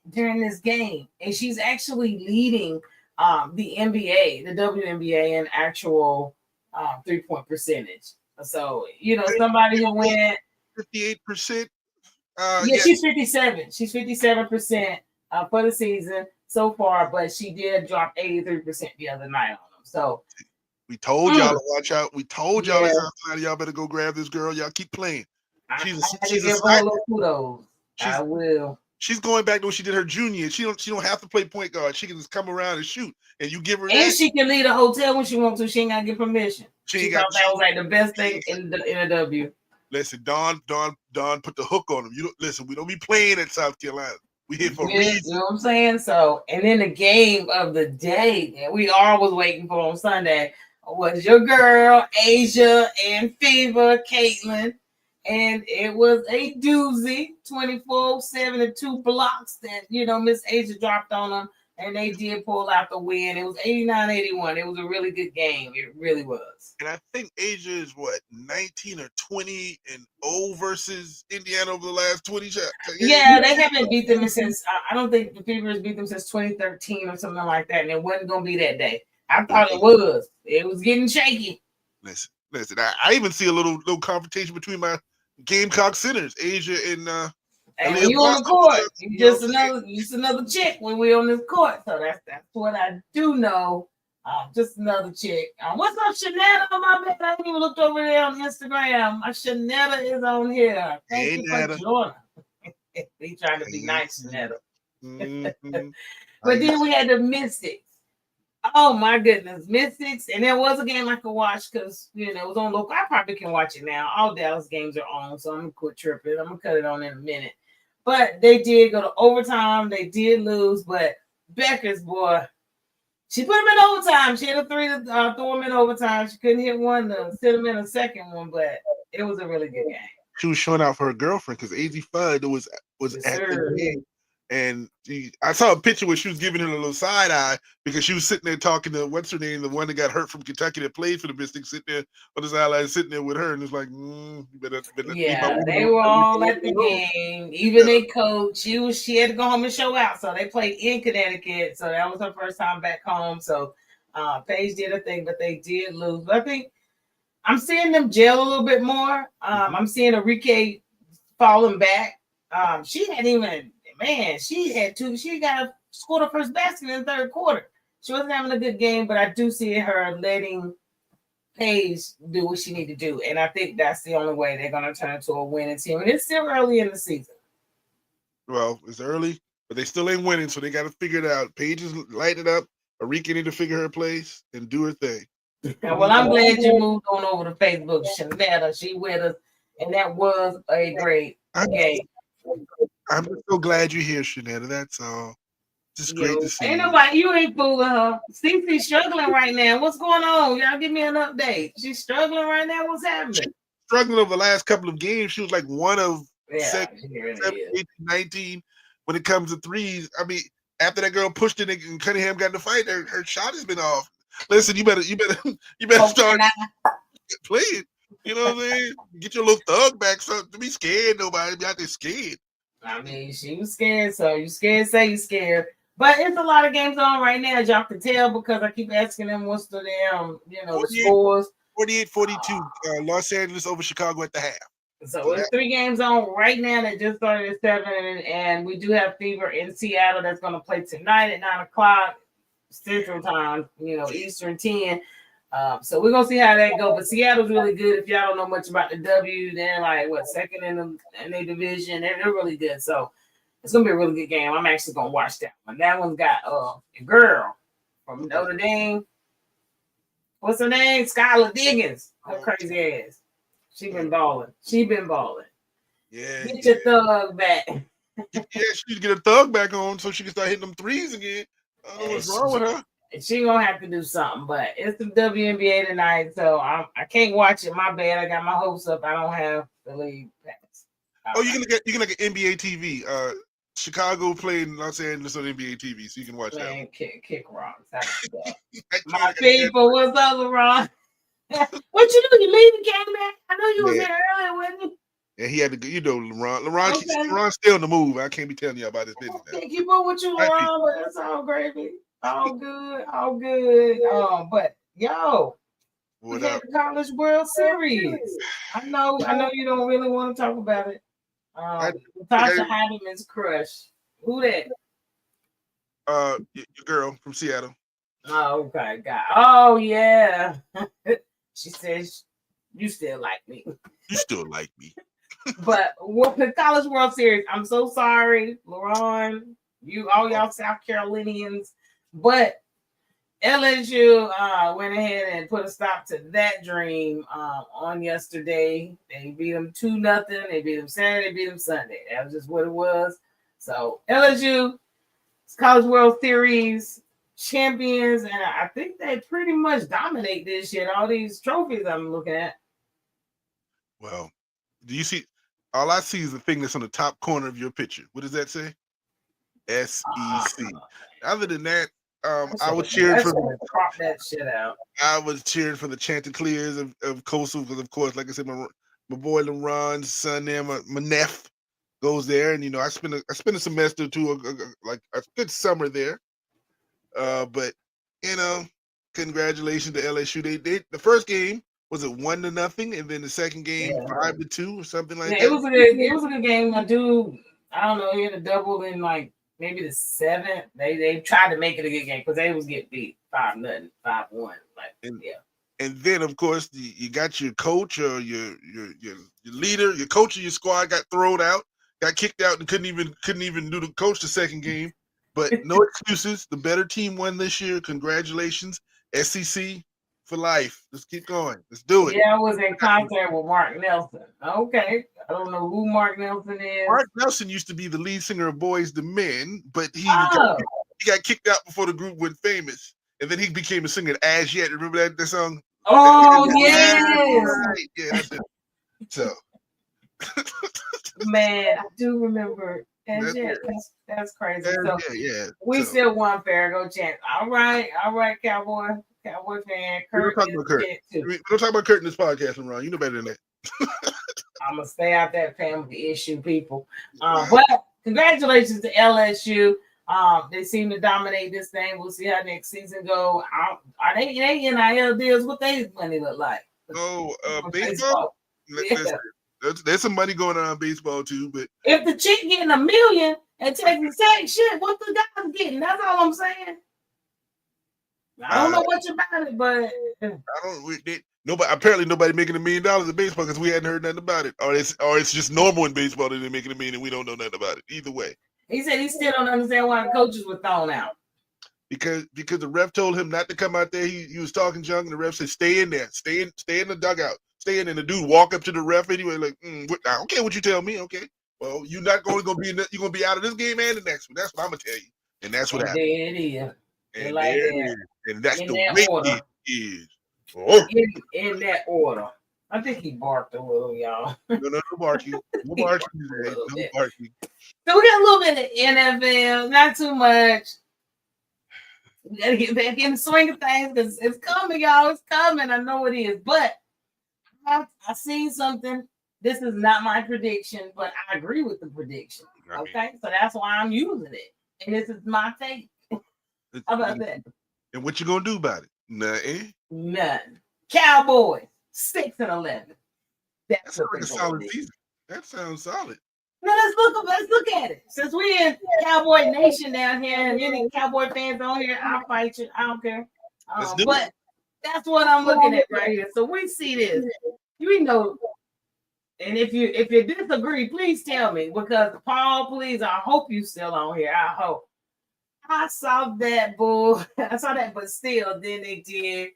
A: during this game, and she's actually leading the NBA, the WNBA, in actual 3-point percentage. So somebody who went
B: 58%.
A: She's 57. She's 57% for the season so far, but she did drop 83% the other night on them. So
B: we told y'all to watch out. We told y'all y'all better go grab this girl. Y'all keep playing. She's a
A: kudos. I will.
B: She's going back to when she did her junior. She don't have to play point guard. She can just come around and shoot, and you give her.
A: And she can leave a hotel when she wants to. She ain't gotta get permission. She thought that was like the best thing in the W.
B: Listen, Don put the hook on him. You don't listen. We don't be playing at South Carolina. We here for a reason.
A: You know what I'm saying? So, and then the game of the day that we all was waiting for on Sunday was your girl Asia and Fever Caitlin. And it was a doozy, 24-7 and 2 blocks that, Miss Asia dropped on them, and they did pull out the win. It was 89-81. It was a really good game. It really was.
B: And I think Asia is, 19 or 20 and 0 versus Indiana over the last 20 shots.
A: Yeah, they haven't beat them since, I don't think the Fever has beat them since 2013 or something like that, and it wasn't going to be that day. I thought it was. It was getting shaky.
B: Listen. I even see a little confrontation between my Gamecock centers, Asia and
A: when you on the court, you just another chick when we on this court. So that's what I do know. Just another chick. What's up, Shanetta? My bad, I ain't even looked over there on Instagram. Shanetta is on here. Thank you for joining. We trying to be nice, Shanetta.
B: Mm-hmm.
A: But then we had the Mystics. Oh my goodness, Mystics, and there was a game I could watch because it was on local. I probably can watch it now. All Dallas games are on, so I'm gonna quit tripping. I'm gonna cut it on in a minute. But they did go to overtime. They did lose, but Becker's boy, she put him in overtime. She had a 3 to throw him in overtime. She couldn't hit one to sit him in a second one, but it was a really good game.
B: She was showing out for her girlfriend because AZ Fudd was at the game. And I saw a picture where she was giving her a little side eye because she was sitting there talking to what's her name, the one that got hurt from Kentucky that played for the Mystics, sitting there on the sideline, sitting there with her, and it's like, you better
A: they were all at the game. Even their coach, she had to go home and show out. So they played in Connecticut. So that was her first time back home. So Paige did a thing, but they did lose. But I think I'm seeing them gel a little bit more. I'm seeing Enrique falling back. She hadn't even. Man, she got scored her first basket in the third quarter. She wasn't having a good game, but I do see her letting Paige do what she need to do. And I think that's the only way they're going to turn into a winning team. And it's still early in the season.
B: Well, it's early, but they still ain't winning, so they got to figure it out. Paige is lighting it up. Enrique need to figure her place and do her thing.
A: Well, I'm glad you moved on over to Facebook. Shanetta, she with us, and that was a great game.
B: I'm so glad you're here, Shanetta. That's all. Just great to see.
A: Ain't nobody, you ain't fooling her. Cece's struggling right now. What's going on? Y'all give me an update. She's struggling right now. What's happening? She's
B: struggling over the last couple of games. She was like one of 17, 18, 19 when it comes to threes. I mean, after that girl pushed it and Cunningham got in the fight, her shot has been off. Listen, you better start playing. You know what I'm saying? Get your little thug back. So to be scared, nobody be out there scared.
A: I mean, she was scared, so you scared, say you scared. But it's a lot of games on right now, y'all can tell, because I keep asking them what's the damn, the scores.
B: 48-42, Los Angeles over Chicago at the half.
A: So it's 3 games on right now that just started at 7, and we do have Fever in Seattle that's going to play tonight at 9 o'clock Central Time, Eastern 10. So we're gonna see how that goes. But Seattle's really good. If y'all don't know much about the W, they're like second in their division. They're really good. So it's gonna be a really good game. I'm actually gonna watch that one. That one's got a girl from Notre Dame. What's her name? Skylar Diggins. Her crazy ass. She been balling.
B: Yeah.
A: Get your thug back.
B: Yeah, she need to get her thug back on so she can start hitting them threes again. I don't know what's wrong with her.
A: She gonna have to do something, but it's the WNBA tonight, so I can't watch it. My bad. I got my hopes up. I don't have the league pass.
B: You can look at NBA TV. Chicago playing Los Angeles on NBA TV, so you can watch that.
A: Kick rocks. My people, what's up, LeBron? What you do? You leave and came back? I know you was
B: Yeah.
A: there earlier, wasn't you?
B: And he had to go, LeBron.
A: Okay.
B: LeBron's still on the move. I can't be telling you about his business now.
A: Can't keep up with you,
B: Might be.
A: LeBron, but that's all gravy. All good, all good. But yo, we
B: What
A: had
B: up?
A: the College World Series. I know you don't really want to talk about it. Natasha Heideman's crush. Who that?
B: Your girl from Seattle.
A: Oh, okay, God. Oh, yeah. She says you still like me.
B: You still like me.
A: But what the College World Series, I'm so sorry, LeBron, all y'all South Carolinians, but LSU went ahead and put a stop to that dream on yesterday. They beat them 2-0. They beat them Saturday, they beat them Sunday. That was just what it was. So LSU, College World Series champions, and I think they pretty much dominate this year. All these trophies I'm looking at.
B: Well, do you see? All I see is the thing that's on the top corner of your picture. What does that say? SEC. Other than that, I was cheering for
A: crop that shit out.
B: I was cheering for the Chanticleers of Coastal because, of course, like I said, my boy LeBron's son there, my nephew, goes there, and I spent a semester or two, like a good summer there. But congratulations to LSU. They the first game was it 1-0, and then the second game 5-2 or something like that.
A: It was a good game. My dude, I don't know, he had a double in like maybe the seventh. They tried to make it a good game because they was getting beat 5-0, 5-1.
B: And then of course you got your coach or your leader, your coach of your squad got thrown out, got kicked out, and couldn't even do the coach the second game. But no excuses. The better team won this year. Congratulations, SEC for life. Let's keep going. Let's do it.
A: Yeah, I was in contact with Mark Nelson. Okay. I don't know who Mark Nelson is.
B: Mark Nelson used to be the lead singer of Boyz II Men, but he got kicked out before the group went famous. And then he became a singer As Yet. Remember that song?
A: Oh, yes.
B: Right. Yeah, that's it. So.
A: Man, I do remember As Yet. That's crazy. So we still won Farrago chance. All right, Cowboy fan.
B: Kurt. We don't talk about Kurt in this podcast, LeBron. You know better than that.
A: I'm gonna stay out that family issue, people. But congratulations to LSU. They seem to dominate this thing. We'll see how next season go. Are they NIL deals? What they money look like?
B: Oh, baseball. There's some money going on in baseball too, but
A: if the chick getting $1 million and taking the same shit, what the guy's getting? That's all I'm saying. I don't know much about it, but
B: apparently nobody making $1 million in baseball because we hadn't heard nothing about it, or it's just normal in baseball that they're making $1 million and we don't know nothing about it. Either way,
A: he said he still don't understand why the coaches were thrown out.
B: Because the ref told him not to come out there. He was talking junk, and the ref said, "Stay in there, stay in the dugout, stay in." And the dude walk up to the ref anyway, like, I don't care what you tell me. Okay, well, you're not going to be you're going to be out of this game and the next one. That's what I'm gonna tell you, and that's what happened.
A: There it is.
B: And
A: like
B: there it is. And that's
A: in
B: the
A: that
B: way
A: order.
B: it is. Oh.
A: In that order. I think he barked a little, y'all.
B: No barking. No barking today. No barking.
A: So we got a little bit of NFL, not too much. We gotta get back in the swing of things because it's coming, y'all. It's coming. I know it is. But I seen something. This is not my prediction, but I agree with the prediction. Okay, so that's why I'm using it. And this is my take. How about that?
B: And what you gonna do about it? Nothing.
A: Cowboys 6-11.
B: That's like a solid season. That sounds solid.
A: No, let's look at it. Since we in Cowboy Nation down here, and any Cowboy fans on here, I'll fight you. I don't care. But that's what I'm looking at right here. So we see this. You know, and if you disagree, please tell me, because Paul, please, I hope you still on here. I hope. I saw that bull. I saw that, but still, then they did.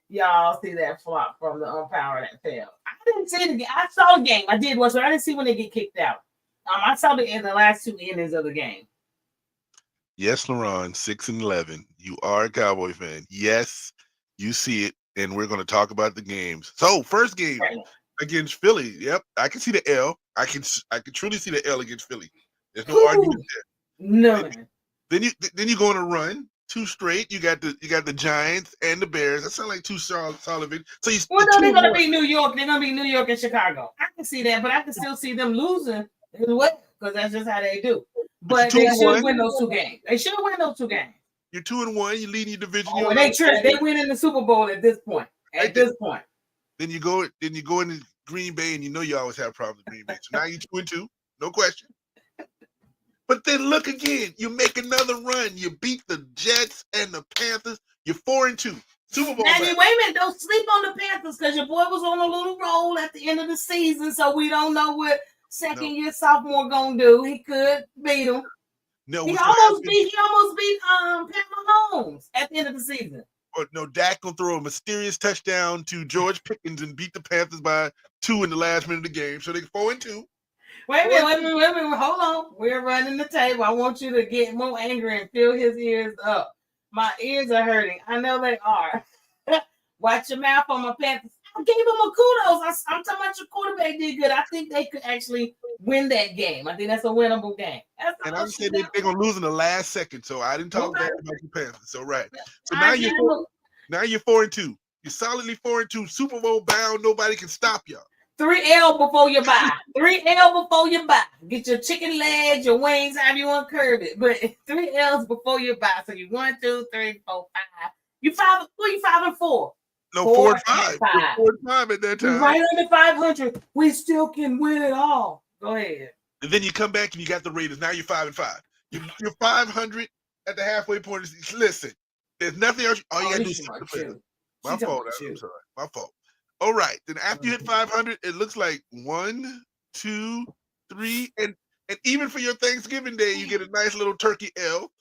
A: Y'all see that flop from the umpire that fell. I didn't see the game. I saw the game. I did watch, but I didn't see when they get kicked out. I saw the last 2 innings of the game.
B: Yes, LeBron, 6-11. You are a Cowboy fan. Yes, you see it, and we're going to talk about the games. So, first game against Philly. Yep, I can see the L. I can truly see the L against Philly. There's no argument there.
A: None.
B: Then you go on a run. 2 straight. You got the Giants and the Bears. That sounds like 2 solid victories. So you
A: well, no, they're gonna be New York. They're gonna be New York and Chicago. I can see that, but I can still see them losing as well because that's just how they do. But they should win those 2 games. They should win those 2 games.
B: You're 2-1. You lead your division.
A: Oh, and they win in the Super Bowl at this point.
B: Then you go into Green Bay, and you know you always have problems with Green Bay. So now you're 2-2, no question. But then look again. You make another run. You beat the Jets and the Panthers. You're 4-2. Super Bowl.
A: Now, wait a minute. Don't sleep on the Panthers because your boy was on a little roll at the end of the season, so we don't know what second-year sophomore gonna do. He could beat him.
B: No,
A: he almost beat Pat Mahomes at the end of the season.
B: But no, Dak gonna throw a mysterious touchdown to George Pickens and beat the Panthers by 2 in the last minute of the game. So they're 4-2.
A: Wait a minute. Hold on. We're running the table. I want you to get more angry and fill his ears up. My ears are hurting. I know they are. Watch your mouth on my Panthers. I gave him a kudos. I'm talking about your quarterback did good. I think they could actually win that game. I think that's a winnable game.
B: And I'm saying they're going to lose in the last second. So I didn't talk bad about the Panthers. So right. So now you're 4-2. You're solidly 4-2. Super Bowl bound. Nobody can stop y'all.
A: 3L before you buy. 3L before you buy. Get your chicken legs, your wings, however you want to curve it. But 3 L's before you buy. So you 1, 2, 3, 4, 5. You 5-4.
B: No, 4-5. 4-5 at that time.
A: You're right under 500. We still can win it all. Go ahead.
B: And then you come back and you got the Raiders. Now you're 5-5. You're 500 at the halfway point. Listen, there's nothing else. All you got to do is play. My fault. I'm sorry. My fault. All right. Then after you hit 500, it looks like 1, 2, 3, and even for your Thanksgiving Day, you get a nice little turkey L.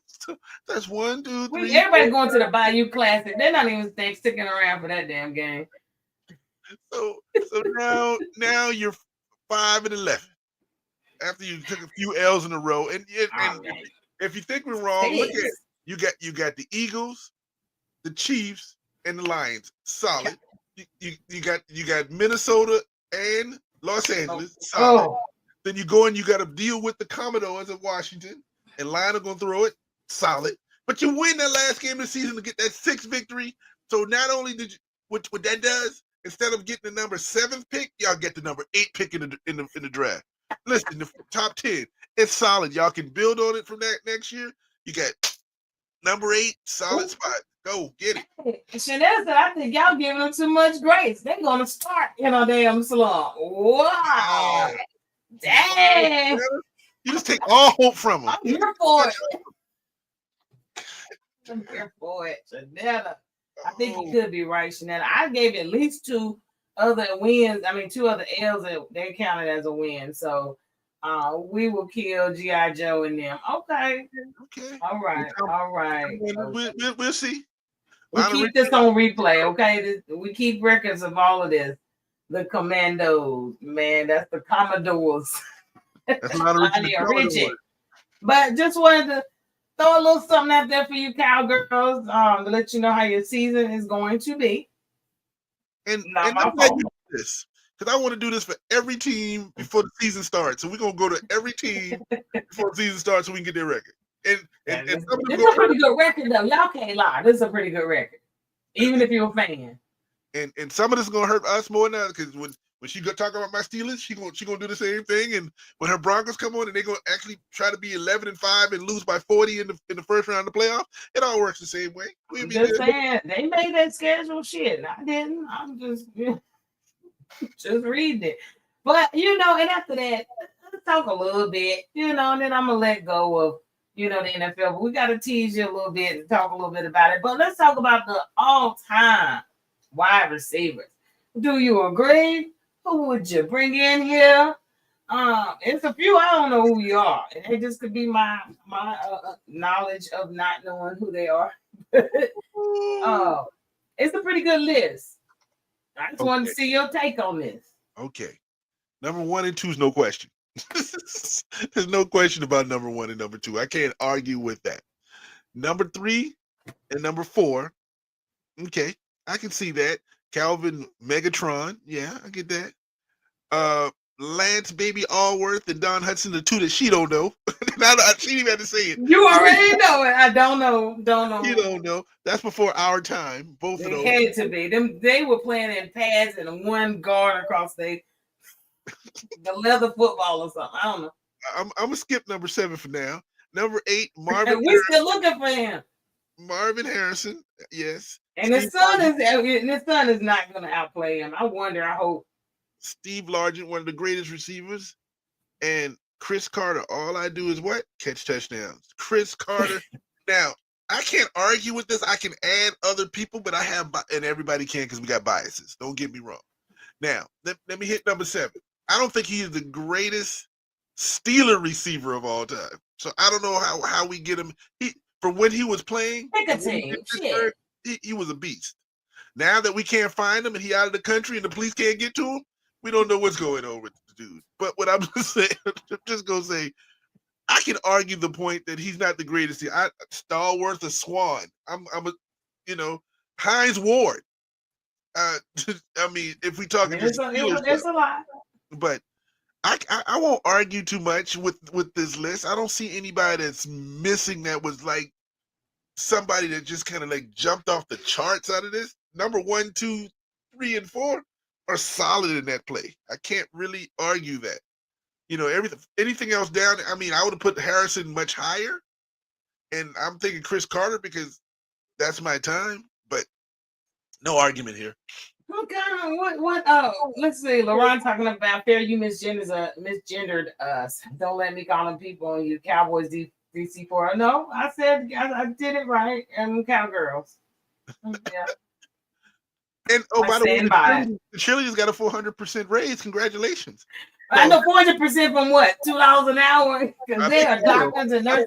B: So that's 1, 2, 3.
A: Everybody going to the Bayou Classic. They're not even sticking around for that damn game.
B: So now you're 5-11 after you took a few L's in a row. And if you think we're wrong, look at it. You got the Eagles, the Chiefs, and the Lions. Solid. You got Minnesota and Los Angeles. Solid. Then you go and you got to deal with the Commodores of Washington, and Lions are going to throw it. Solid. But you win that last game of the season to get that 6th victory. So not only did you what that does, instead of getting the number 7th pick, y'all get the number 8 pick in the draft. Listen, the top 10, it's solid. Y'all can build on it from that next year. You got number 8, solid spot. Go get it.
A: Chanel said, I think y'all giving them too much grace. They're gonna start in a damn slump. Wow. Dang.
B: You just take all hope from them.
A: I'm here for it. I'm here for it. Chanel. I think you could be right, Chanel. I gave at least 2 other wins. I mean, 2 other L's that they counted as a win. So we will kill G.I. Joe and them. Okay. All right.
B: We'll see.
A: We keep this on replay, okay? We keep records of all of this. The Commandos, man, that's the Commodores.
B: That's not
A: Richie. But just wanted to throw a little something out there for you cowgirls to let you know how your season is going to be.
B: And I'm glad you do this because I want to do this for every team before the season starts. So we're gonna go to every team before the season starts so we can get their record. And
A: this is a pretty good record though. Y'all can't lie. This is a pretty good record, even if you're a fan.
B: And some of this is gonna hurt us more now because when she go talk about my Steelers, she gonna do the same thing. And when her Broncos come on and they're gonna actually try to be 11-5 and lose by 40 in the first round of the playoff, it all works the same way.
A: I'm just saying they made that schedule shit. I didn't. I'm just reading it. But and after that, let's talk a little bit, and then I'm gonna let go of the NFL. But we gotta tease you a little bit and talk a little bit about it. But let's talk about the all-time wide receivers. Do you agree? Who would you bring in here? It's a few I don't know who you are. It just could be my knowledge of not knowing who they are. It's a pretty good list. I just wanted to see your take on this.
B: Okay. Number 1 and 2 is no question. There's no question about number 1 and number 2. I can't argue with that. Number 3 and number 4. Okay. I can see that. Calvin Megatron. Yeah, I get that. Lance Baby Allworth and Don Hudson, the two that she don't know. She didn't even have to say it.
A: You already know it. I don't know. Don't know.
B: You don't know. That's before our time. Both of
A: They
B: those.
A: had to be. They were playing in pads and one guard across the leather football or something. I don't know.
B: I'm gonna skip number 7 for now. Number 8,
A: And we still looking for him.
B: Marvin Harrison. Yes.
A: And his son is not gonna outplay him. I wonder, I hope.
B: Steve Largent, one of the greatest receivers, and Chris Carter. All I do is what? Catch touchdowns. Chris Carter. Now, I can't argue with this. I can add other people, but and everybody can because we got biases. Don't get me wrong. Now, let me hit number 7. I don't think he is the greatest Steeler receiver of all time. So I don't know how we get him. From when he was playing,
A: Pick a team.
B: He was a beast. Now that we can't find him and he out of the country and the police can't get to him, we don't know what's going on with the dude. But what I'm just saying, just gonna say, I can argue the point that he's not the greatest. Stallworth or Swan. I'm a, Hines Ward. I mean, if we talking
A: There's a lot.
B: But I won't argue too much with this list. I don't see anybody that's missing that was like somebody that just kind of like jumped off the charts out of this. Number 1, 2, 3, and 4 are solid in that play. I can't really argue that. Anything else down. I mean, I would have put Harrison much higher, and I'm thinking Chris Carter because that's my time. But no argument here.
A: Okay, what? Let's see. LaRon talking about fair. You misgendered us. Don't let me call them people on you. Cowboys DC4. No, I said I did it right. And cowgirls. Yeah.
B: And by the way, the cheerleaders got a 400% raise. Congratulations.
A: I know 400% from what? $2 an hour? Because they are doctors and nurses.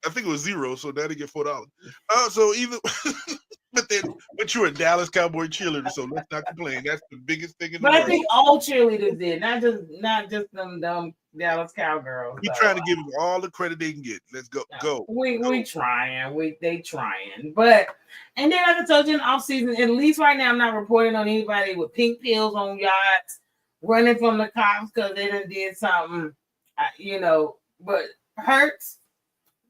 B: I think it was $0, so now they get $4. So either, but you're a Dallas Cowboy cheerleader, so let's not complain. That's the biggest thing in the world.
A: But I think all cheerleaders did, not just them dumb Dallas Cowgirls.
B: We're trying to give them all the credit they can get. Let's go.
A: We trying. They trying. But and then like I told you in the off season, at least right now I'm not reporting on anybody with pink pills on yachts, running from the cops because they done did something, But Hurts,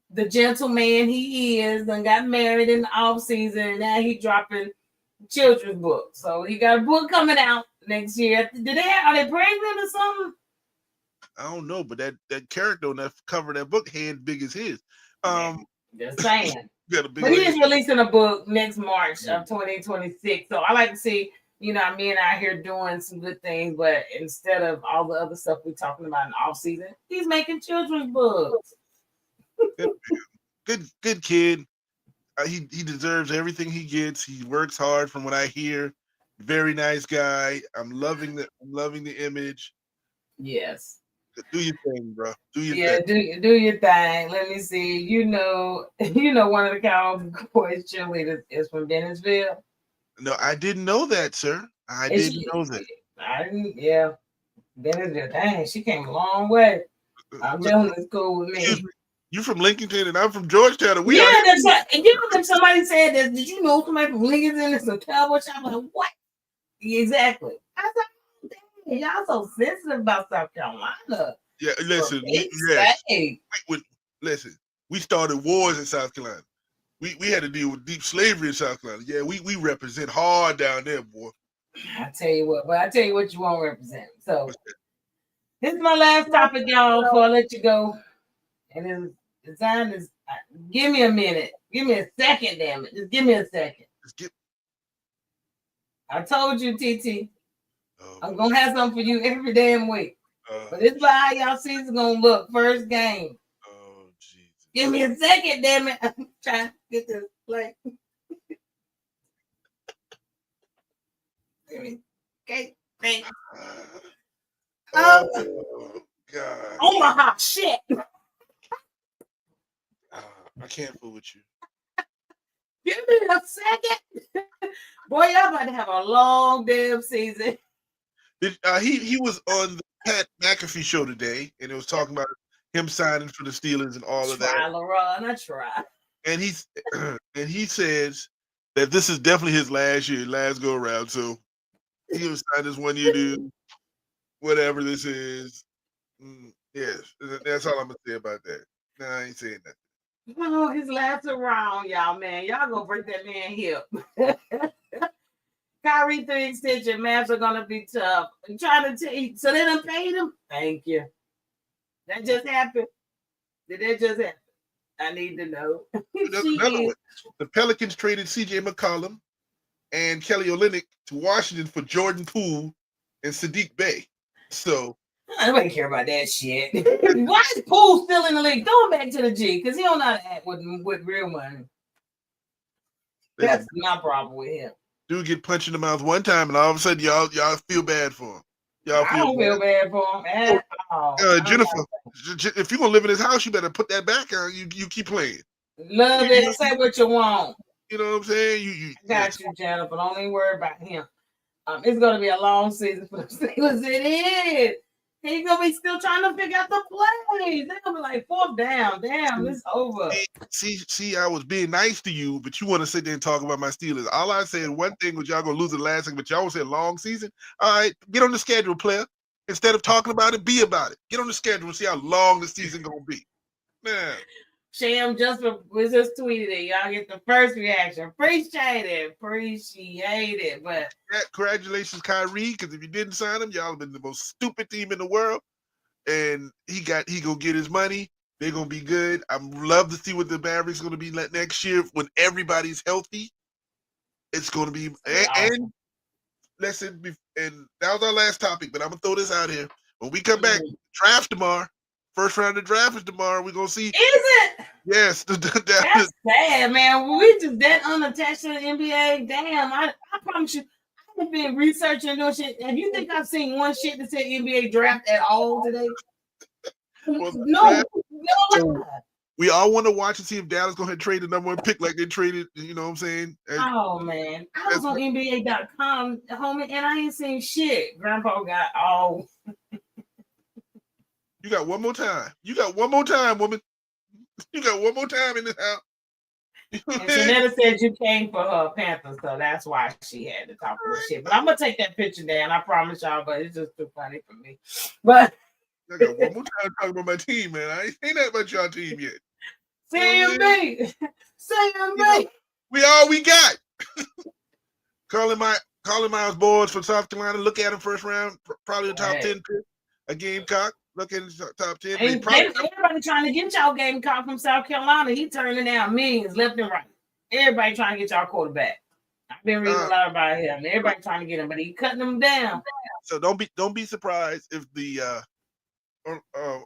A: the gentleman he is, done got married in the off season, and now he dropping children's books. So he got a book coming out next year. Are they pregnant or something?
B: I don't know, but that character on that cover of that book, hand big as his.
A: Just saying.
B: But
A: he is releasing a book next March of 2026. So I like to see, me and out here doing some good things, but instead of all the other stuff we're talking about in the off season, he's making children's books.
B: Good kid. He deserves everything he gets. He works hard from what I hear. Very nice guy. I'm loving the image.
A: Yes.
B: Do your thing, bro. Do your
A: thing. Do your thing. Let me see. one of the Cowboys cheerleaders is from Dennisville.
B: No, I didn't know that, sir. I didn't know that.
A: Yeah. Dennisville. Dang, she came a long way. I'm telling it's cool with me.
B: You from Lincolnton and I'm from Georgetown.
A: And somebody said that. Did you know somebody from Lincolnton is a Cowboy shop? I'm like, what? Exactly. I was like, dang, y'all so sensitive about South Carolina.
B: Yeah, listen. Listen, we started wars in South Carolina. We had to deal with deep slavery in South Carolina. Yeah, we represent hard down there, boy.
A: I tell you what you won't represent. So this is my last topic, y'all, before I let you go. And it's time is give me a minute. Give me a second, damn it. Just give me a second. I told you, TT. I'm gonna have something for you every damn week. But this is how y'all season gonna look. First game.
B: Oh, Jesus.
A: Give me a second, damn it. I'm trying to get this play. Okay, thanks.
B: Oh, God.
A: Omaha, shit.
B: I can't fool with you.
A: Give me a second. Boy, y'all about to have a long damn season.
B: He was on the Pat McAfee show today, and it was talking about him signing for the Steelers and all of that.
A: I try.
B: And he says that this is definitely his last year, last go around. So he was signed this 1 year deal. whatever this is. Yes, that's all I'm gonna say about that. No, I ain't saying that.
A: Oh, his last around, y'all, man. Y'all gonna break that man hip. Kyrie 3 extension, Mavs are gonna be tough. I'm trying to tell you, so they done paid him. Thank you. That just happened. Did that just happen? I need to know.
B: Another one. The Pelicans traded C.J. McCollum and Kelly Olynyk to Washington for Jordan Poole and Sadiq Bey. So
A: nobody care about that shit. Why is Poole still in the league? Throw him back to the G because he don't know how to act with real money. That's my problem with him.
B: Dude get punched in the mouth one time, and all of a sudden y'all feel bad for him.
A: I don't feel bad for him at all.
B: Jennifer, if you're gonna live in his house, you better put that back on. You keep playing.
A: Love it. Say what you want.
B: You know what I'm saying? You
A: got you, Jennifer. Don't even worry about him. It's gonna be a long season for the Steelers. It is. He's gonna be still trying to figure out the plays. They're gonna be like 4th down. Damn, it's over.
B: See, I was being nice to you, but you want to sit there and talk about my Steelers. All I said, one thing was y'all gonna lose the last thing, but y'all said long season. All right, get on the schedule, player. Instead of talking about it, be about it. Get on the schedule and see how long the season gonna be. Man.
A: Sham just tweeted it. Y'all get the first reaction. Appreciate it. But
B: congratulations, Kyrie, because if you didn't sign him, y'all have been the most stupid team in the world. And he gonna get his money. They're gonna be good. I love to see what the Mavericks gonna be like next year when everybody's healthy. It's gonna be and listen, and that was our last topic, but I'm gonna throw this out here. When we come back, draft tomorrow. First round of draft is tomorrow. We're gonna see.
A: Is it?
B: Yes.
A: That's sad, man. We just that unattached to the NBA. Damn, I promise you, I've been researching and doing shit. And you think I've seen one shit that said NBA draft at all today? Well, no.
B: We all want to watch and see if Dallas gonna trade the number 1 pick like they traded. You know what I'm saying?
A: Oh man, I was on NBA.com, homie, and I ain't seen shit. Grandpa got all.
B: You got one more time. You got one more time, woman. You got one more time in this house.
A: And Shanetta said you came for her Panthers, so that's why she had to talk this shit. But I'm gonna take that picture down. I promise y'all, but it's just too funny for me. But
B: I got one more time talking about my team, man. I ain't seen that about y'all team yet.
A: CMB.
B: We all we got. Colin Miles Boards from South Carolina. Look at him first round, probably the top 10 pick. A Gamecock. Look at his top 10.
A: Everybody trying to get y'all Gamecock from South Carolina. He turning down millions left and right. Everybody trying to get y'all quarterback. I've been reading a lot about him. Everybody trying to get him, but he cutting them down.
B: So don't be surprised if the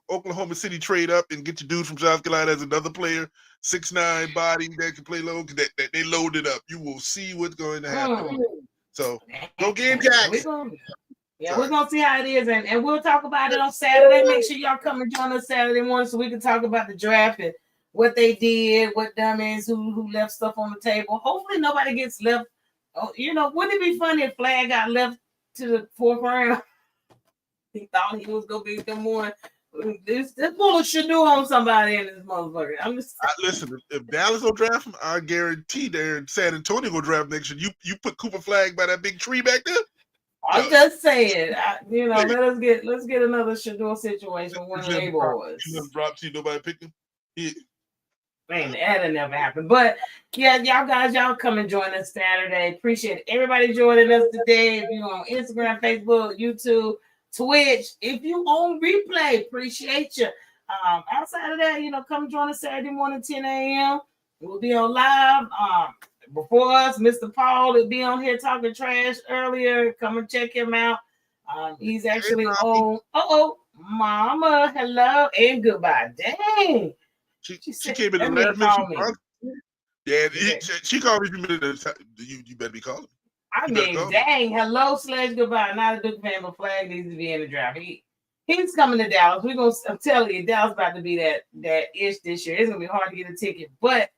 B: Oklahoma City trade up and get your dude from South Carolina as another player, 6'9" body that can play low. That they loaded up. You will see what's going to happen. So go Gamecocks.
A: We're gonna see how it is, and we'll talk about it on Saturday. Make sure y'all come and join us Saturday morning so we can talk about the draft and what they did, what dummies who left stuff on the table. Hopefully nobody gets left. Oh, wouldn't it be funny if Flag got left to the 4th round? He thought he was gonna be the one. This pull a Shadoo on somebody in this motherfucker.
B: Listen, if Dallas will draft him, I guarantee they're San Antonio will draft next year. You put Cooper Flag by that big tree back there.
A: I'm just saying, let's get another Shador situation one of the boys.
B: You drop see nobody picked him.
A: Man, that'll never happen. But yeah, y'all come and join us Saturday. Appreciate everybody joining us today. If you're on Instagram, Facebook, YouTube, Twitch, if you on replay, appreciate you. Outside of that, come join us Saturday morning, 10 a.m. We'll be on live. Before us, Mr. Paul will be on here talking trash earlier. Come and check him out. He's actually on. Mama, hello and goodbye. Dang.
B: She came in the last minute. Yeah, she called me. You better be calling.
A: I mean, dang. Hello / goodbye. Not a Duke fan, but Flag needs to be in the draft. He's coming to Dallas. I'm telling you, Dallas about to be that ish this year. It's gonna be hard to get a ticket, but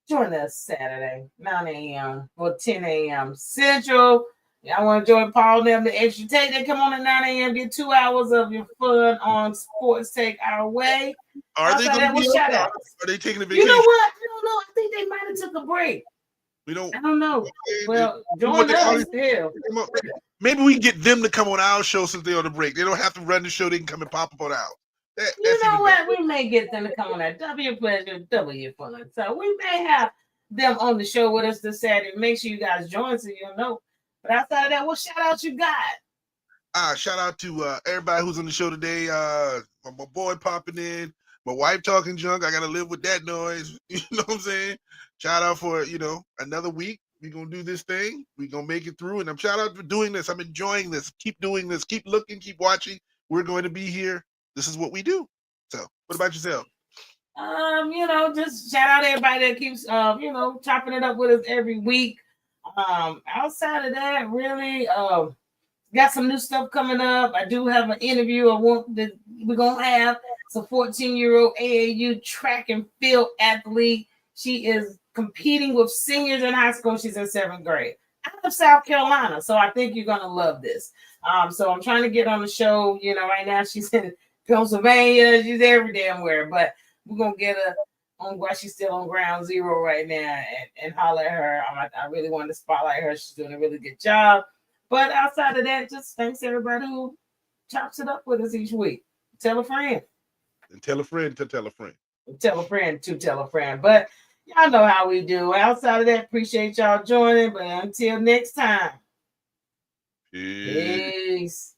A: join us Saturday, 9 a.m. or 10 a.m. Central. Y'all want to join Paul and them, the extra take? They come on at 9 a.m. Get 2 hours of your fun on Sports Take our way.
B: Are they going to be
A: shout out?
B: Are they taking a vacation?
A: You know what? I don't know. I think they might have took a break.
B: We don't.
A: I don't know. Well,
B: we
A: join
B: want the
A: us
B: audience
A: still.
B: to come up. Maybe we can get them to come on our show since they're on the break. They don't have to run the show. They can come and pop up on ours. That's
A: You know
B: even
A: what?
B: better.
A: We may get them to come on that W Pleasure, W Fun. So we may have them on the show with us this Saturday. Make sure you guys join so you'll know. But outside of that, what shout out you got?
B: Shout out to everybody who's on the show today. My boy popping in, my wife talking junk. I gotta live with that noise. You know what I'm saying? Shout out for another week. We're gonna do this thing. We're gonna make it through. And I'm shout out for doing this. I'm enjoying this. Keep doing this. Keep looking. Keep watching. We're going to be here. This is what we do. So, what about yourself?
A: Just shout out everybody that keeps chopping it up with us every week. Outside of that, really, got some new stuff coming up. I do have an interview. We're gonna have. It's a 14-year-old AAU track and field athlete. She is competing with seniors in high school. She's in 7th grade out of South Carolina. So I think you're gonna love this. So I'm trying to get on the show. Right now she's in Pennsylvania. She's every damn where, but we're gonna get her on while she's still on ground zero right now and holler at her. I really want to spotlight her. She's doing a really good job. But outside of that, just thanks everybody who chops it up with us each week. Tell a friend.
B: And tell a friend to tell a friend.
A: Tell a friend to tell a friend. But y'all know how we do. Outside of that, appreciate y'all joining. But until next time.
B: Peace.
A: Peace.